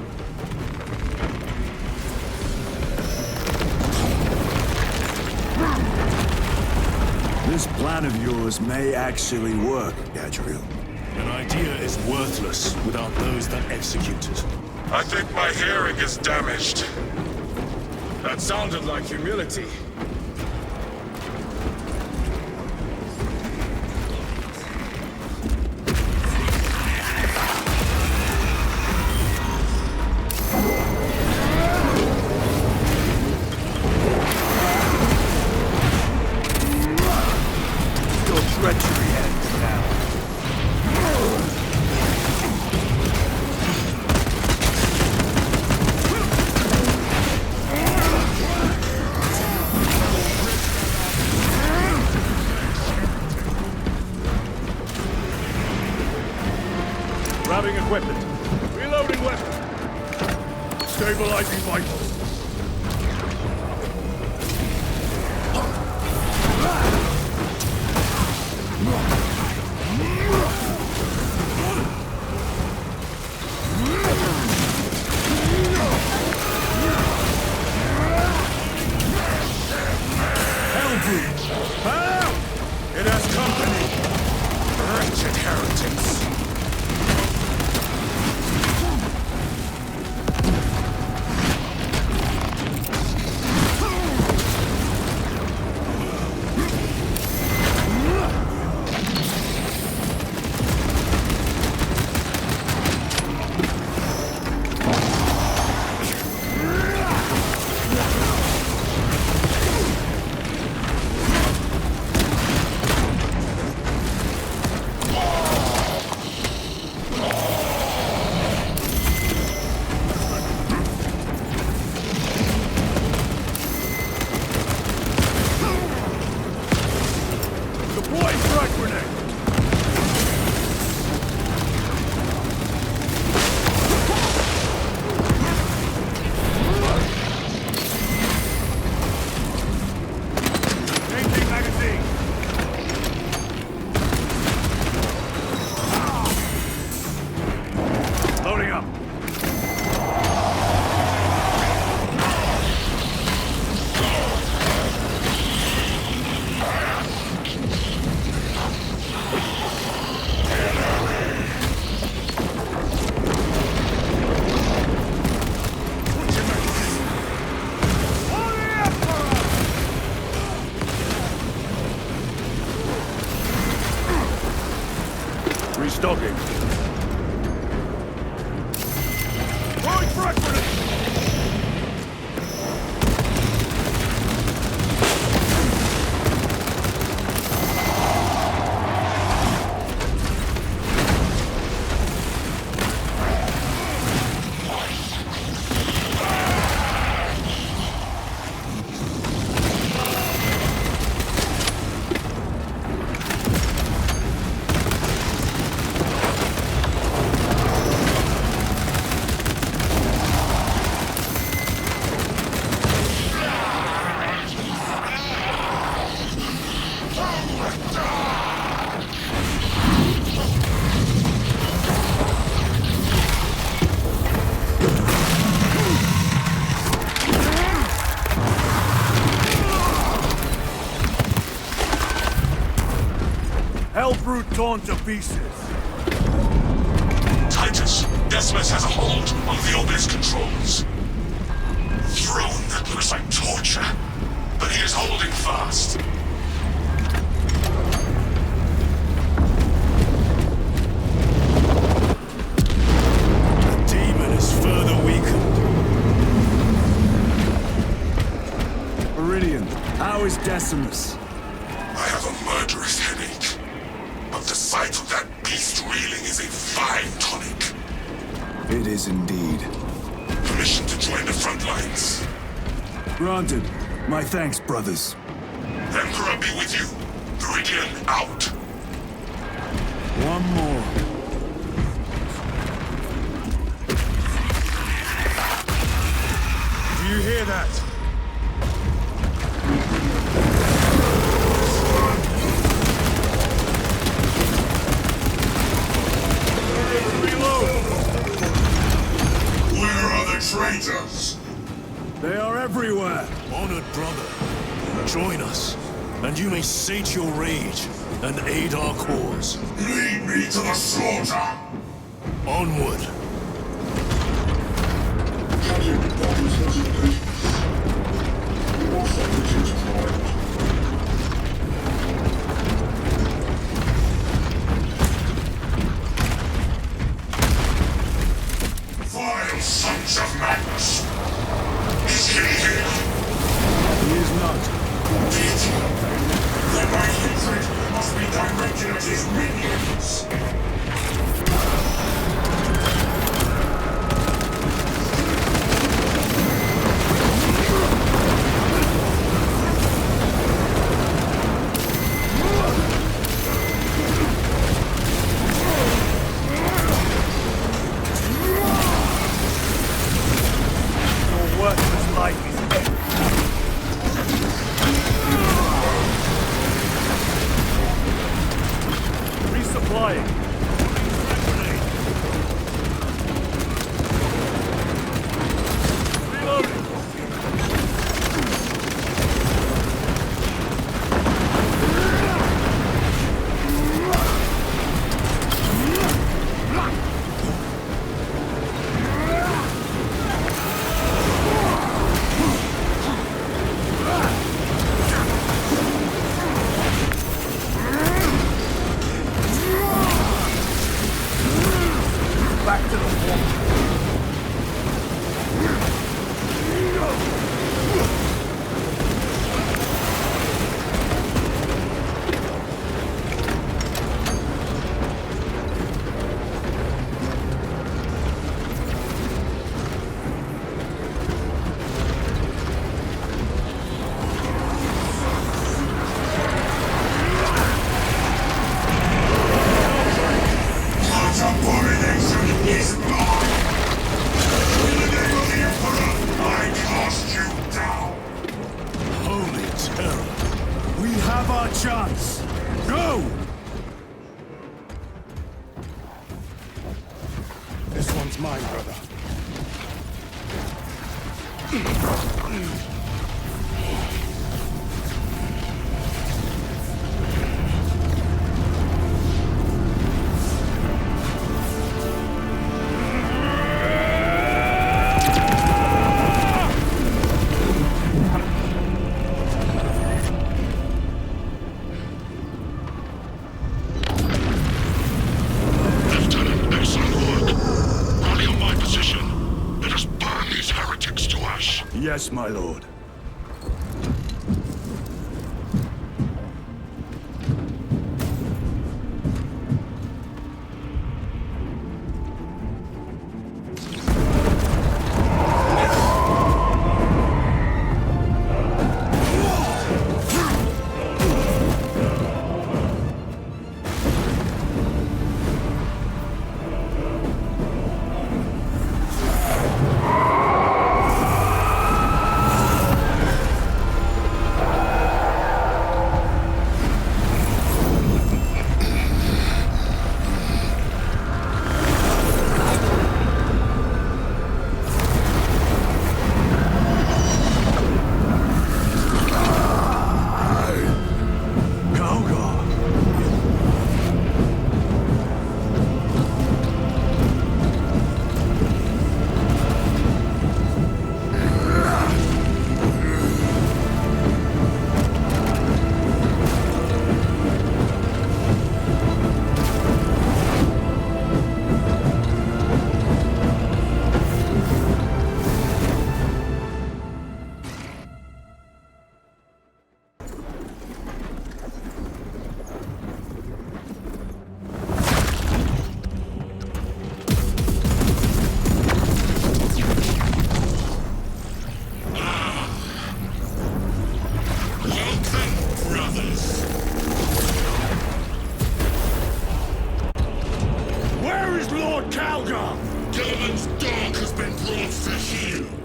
This plan of yours may actually work, Gadriel. An idea is worthless without those that execute it. I think my hearing is damaged. That sounded like humility. Your treachery ends now. Grabbing equipment. Reloading weapon. Stabilizing vitals. It has company. Wretched heretics. Restocking. Throwing frag grenade! brute torn to pieces. Titus, Decimus has a hold on the obelisk controls. Throne that looks like torture, but he is holding fast. The demon is further weakened. Meridian, how is Decimus? I have a murderous headache, but the sight of that beast reeling is a fine tonic. It is indeed. Permission to join the front lines. Granted. My thanks, brothers. Emperor be with you. Meridian out. One more. Do you hear that? Where are the traitors? They are everywhere. Honored brother, join us, and you may sate your rage and aid our cause. Lead me to the slaughter. Onward. Vile sons of madness. Is he here? He is not. Deity. Then my hatred must be directed at his minions. Your worthless life is dead. Resupplying. Reloading. Back to the wall. God's abomination is mine! In the name of the Emperor, I cast you down! Holy terror. We have our chance. Go! This one's mine, brother. Lieutenant, excellent work. Rally on my position. Let us burn these heretics to ash. Yes, my lord.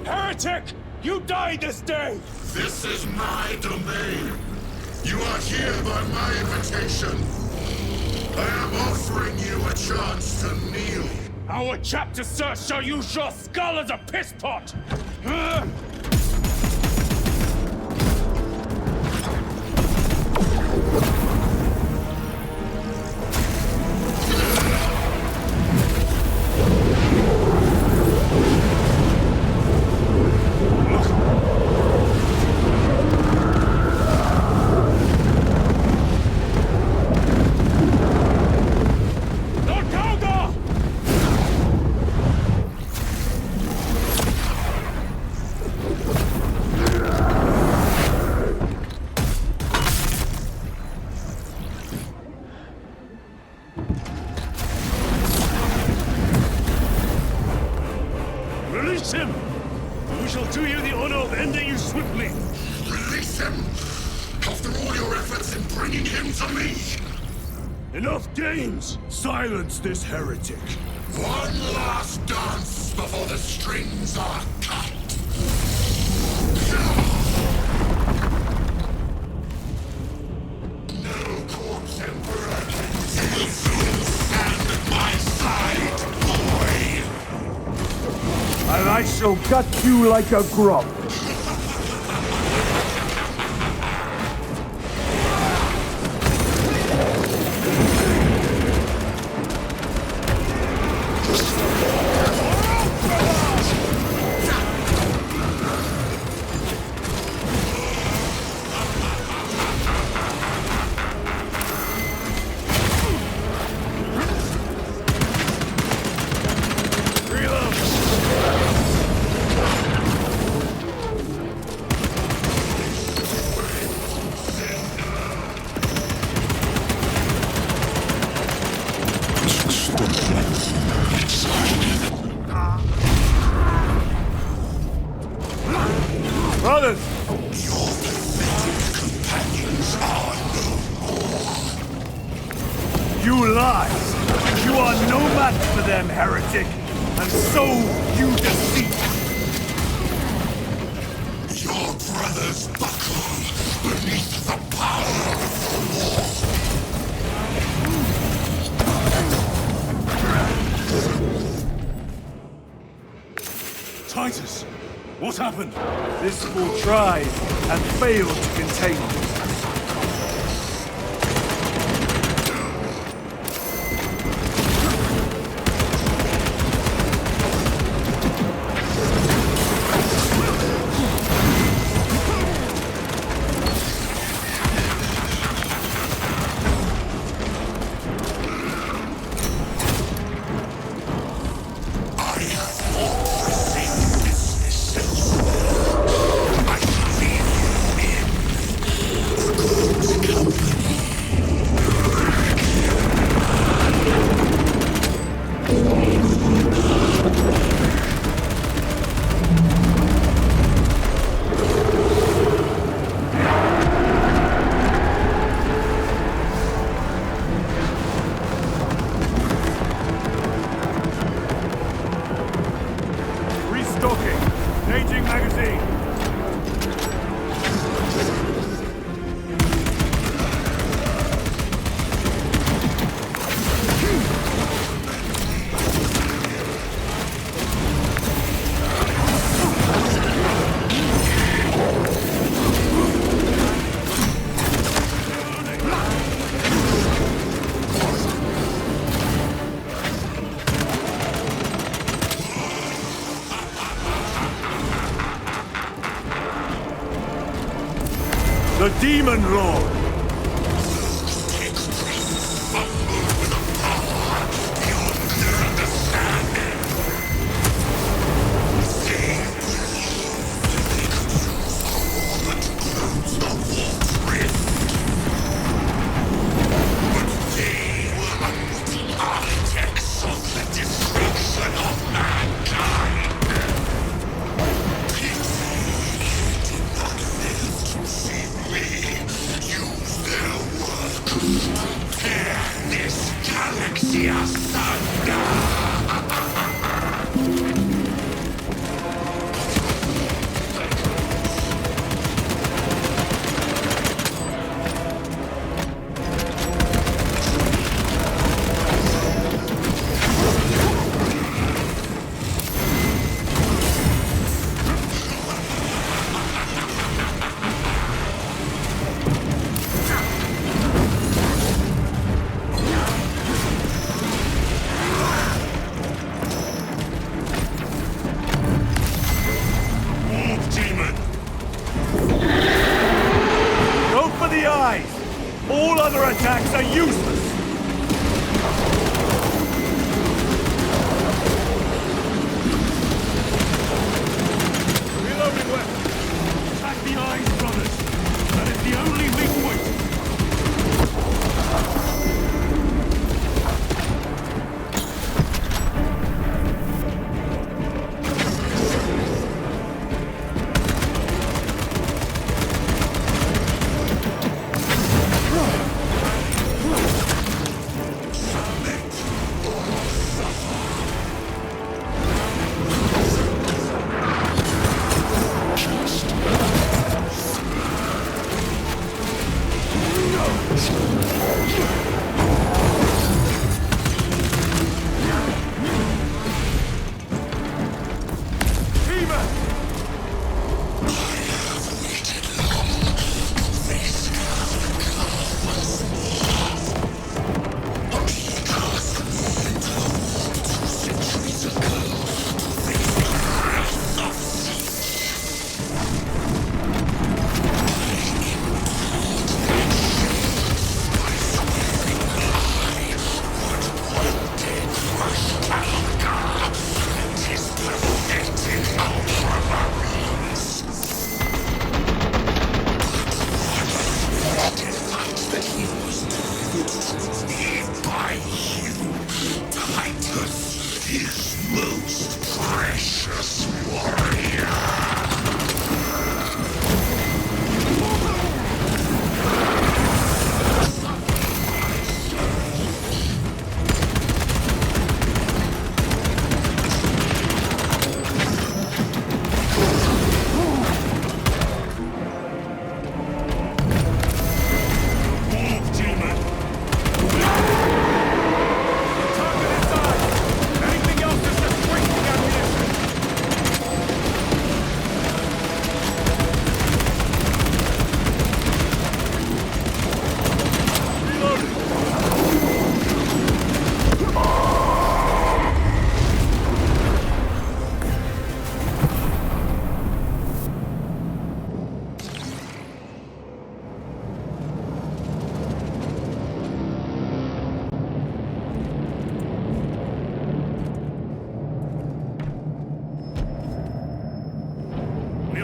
Heretic! You die this day! This is my domain. You are here by my invitation. I am offering you a chance to kneel. Our chapter, sir, shall use your skull as a piss pot! Release him! We shall do you the honor of ending you swiftly! Release him! After all your efforts in bringing him to me! Enough games! Silence this heretic. One last dance before the strings are cut! No corpse emperor will soon stand at my side, boy! And I shall gut you like a grub. Brothers! Your pathetic companions are no more. You lie! You are no match for them, heretic! And so you deceive! Your brothers buckle beneath the power of the law. Titus! What happened? This fool tried and failed to contain me. Changing magazine. The Demon Lord! You useless! Reloading weapon! Attack the eyes, brothers! That is the only weak point!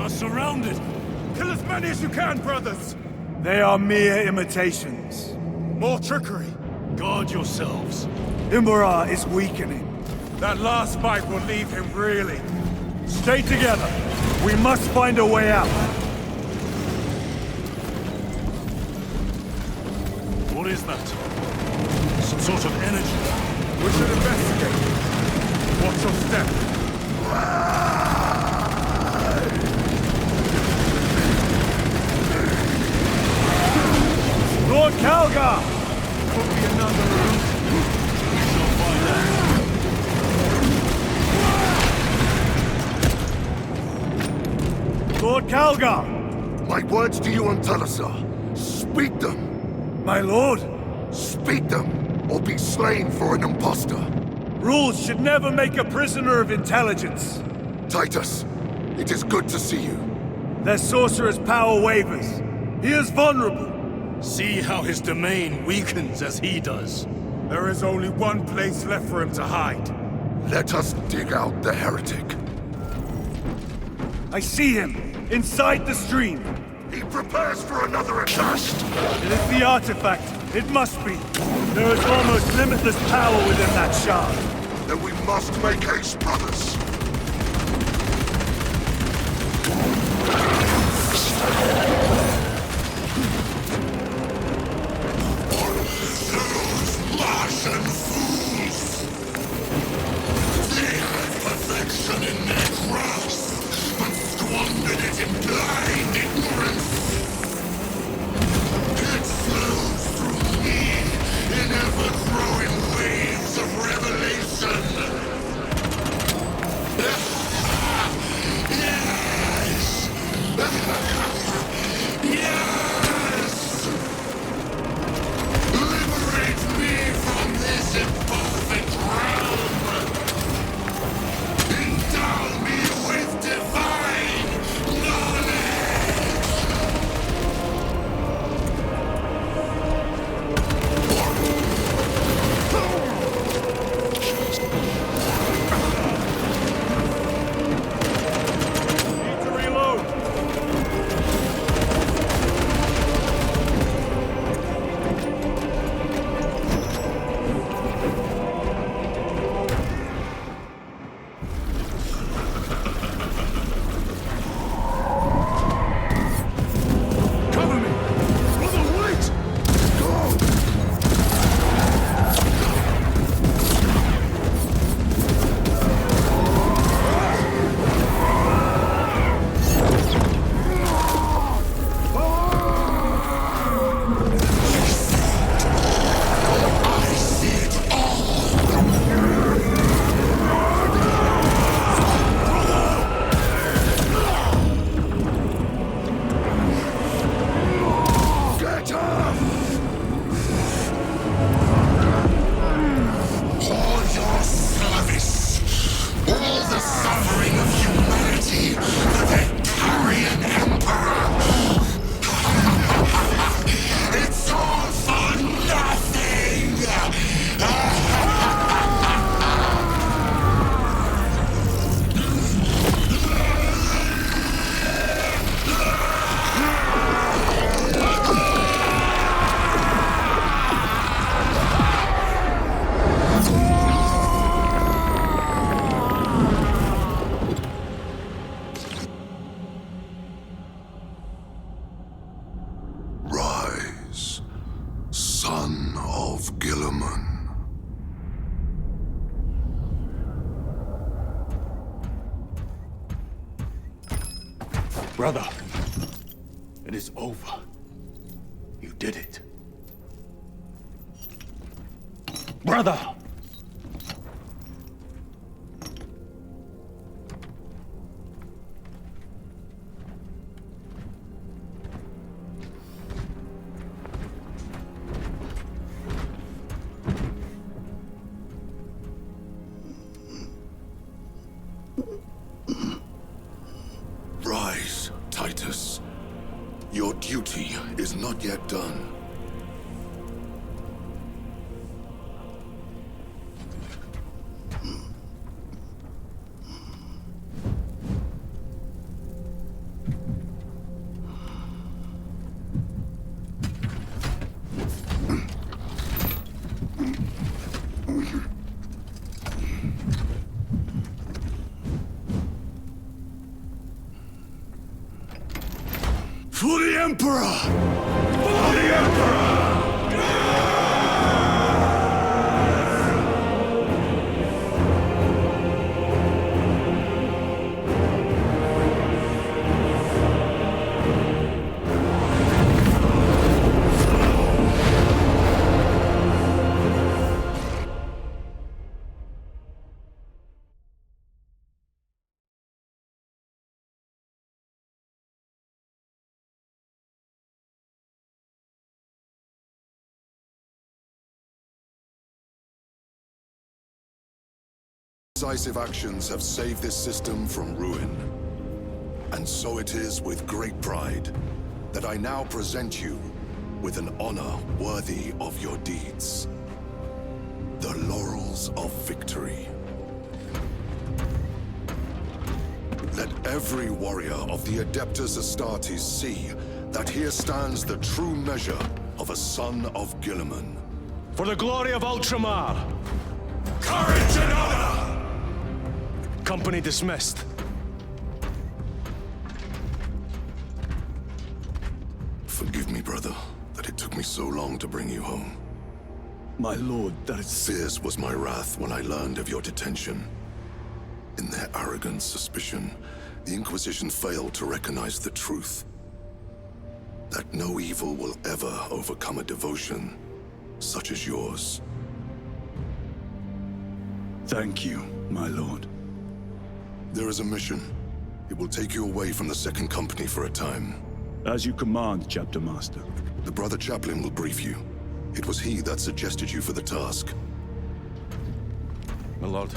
Surrounded! Kill as many as you can, brothers! They are mere imitations. More trickery! Guard yourselves. Imbara is weakening. That last fight will leave him reeling. Stay together. We must find a way out. What is that? Some sort of energy. We should investigate. Watch your step. Lord Calgar! Could be another room. We shall find out. Lord Calgar! My words to you on Talasar. Speak them. My lord? Speak them, or be slain for an impostor. Rules should never make a prisoner of intelligence. Titus, it is good to see you. Their sorcerer's power wavers. He is vulnerable. See how his domain weakens as he does. There is only one place left for him to hide. Let us dig out the heretic. I see him, inside the stream. He prepares for another attack. It is the artifact. It must be. There is almost limitless power within that shard. Then we must make haste, brothers. Martian fools! They have perfection in their grasp, but squandered it in blind ignorance. It flows through me in ever-growing waves of revelation. Brother, it is over. You did it. Brother! Rise, Titus. Your duty is not yet done. For the Emperor! For the Emperor! Decisive actions have saved this system from ruin. And so it is with great pride that I now present you with an honor worthy of your deeds. The laurels of victory. Let every warrior of the Adeptus Astartes see that here stands the true measure of a son of Guilliman. For the glory of Ultramar! Courage and honor! Company dismissed. Forgive me, brother, that it took me so long to bring you home. My lord, that is... Fierce was my wrath when I learned of your detention. In their arrogant suspicion, the Inquisition failed to recognize the truth. That no evil will ever overcome a devotion such as yours. Thank you, my lord. There is a mission. It will take you away from the Second Company for a time. As you command, Chapter Master. The Brother Chaplain will brief you. It was he that suggested you for the task. My lord,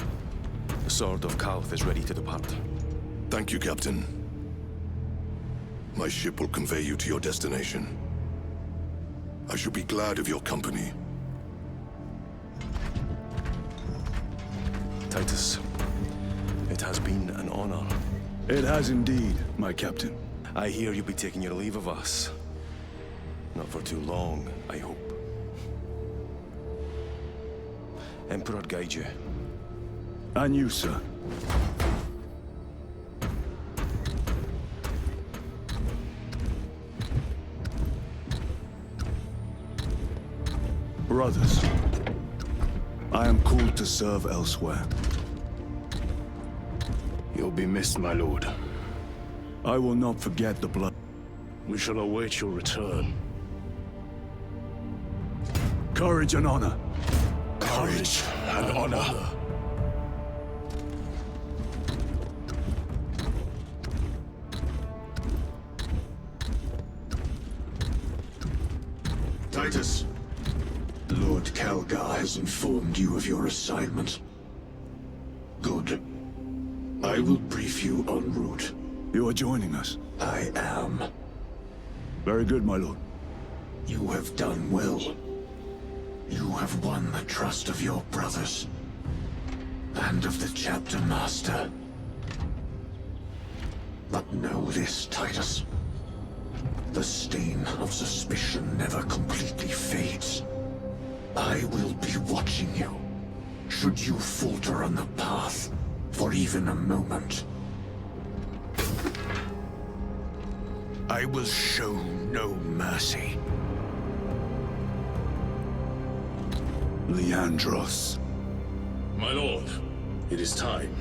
the Sword of Kalth is ready to depart. Thank you, Captain. My ship will convey you to your destination. I shall be glad of your company. Titus, it has been an honor. It has indeed, my captain. I hear you'll be taking your leave of us. Not for too long, I hope. Emperor guide you. And you, sir. Brothers, I am called to serve elsewhere. You'll be missed, my lord. I will not forget the blood. We shall await your return. Courage and honor. Courage and honor. Titus, Lord Kelgar has informed you of your assignment. Good. I will brief you en route. You are joining us. I am. Very good, my lord. You have done well. You have won the trust of your brothers. And of the Chapter Master. But know this, Titus. The stain of suspicion never completely fades. I will be watching you. Should you falter on the path for even a moment. I will show no mercy. Leandros. My lord, it is time.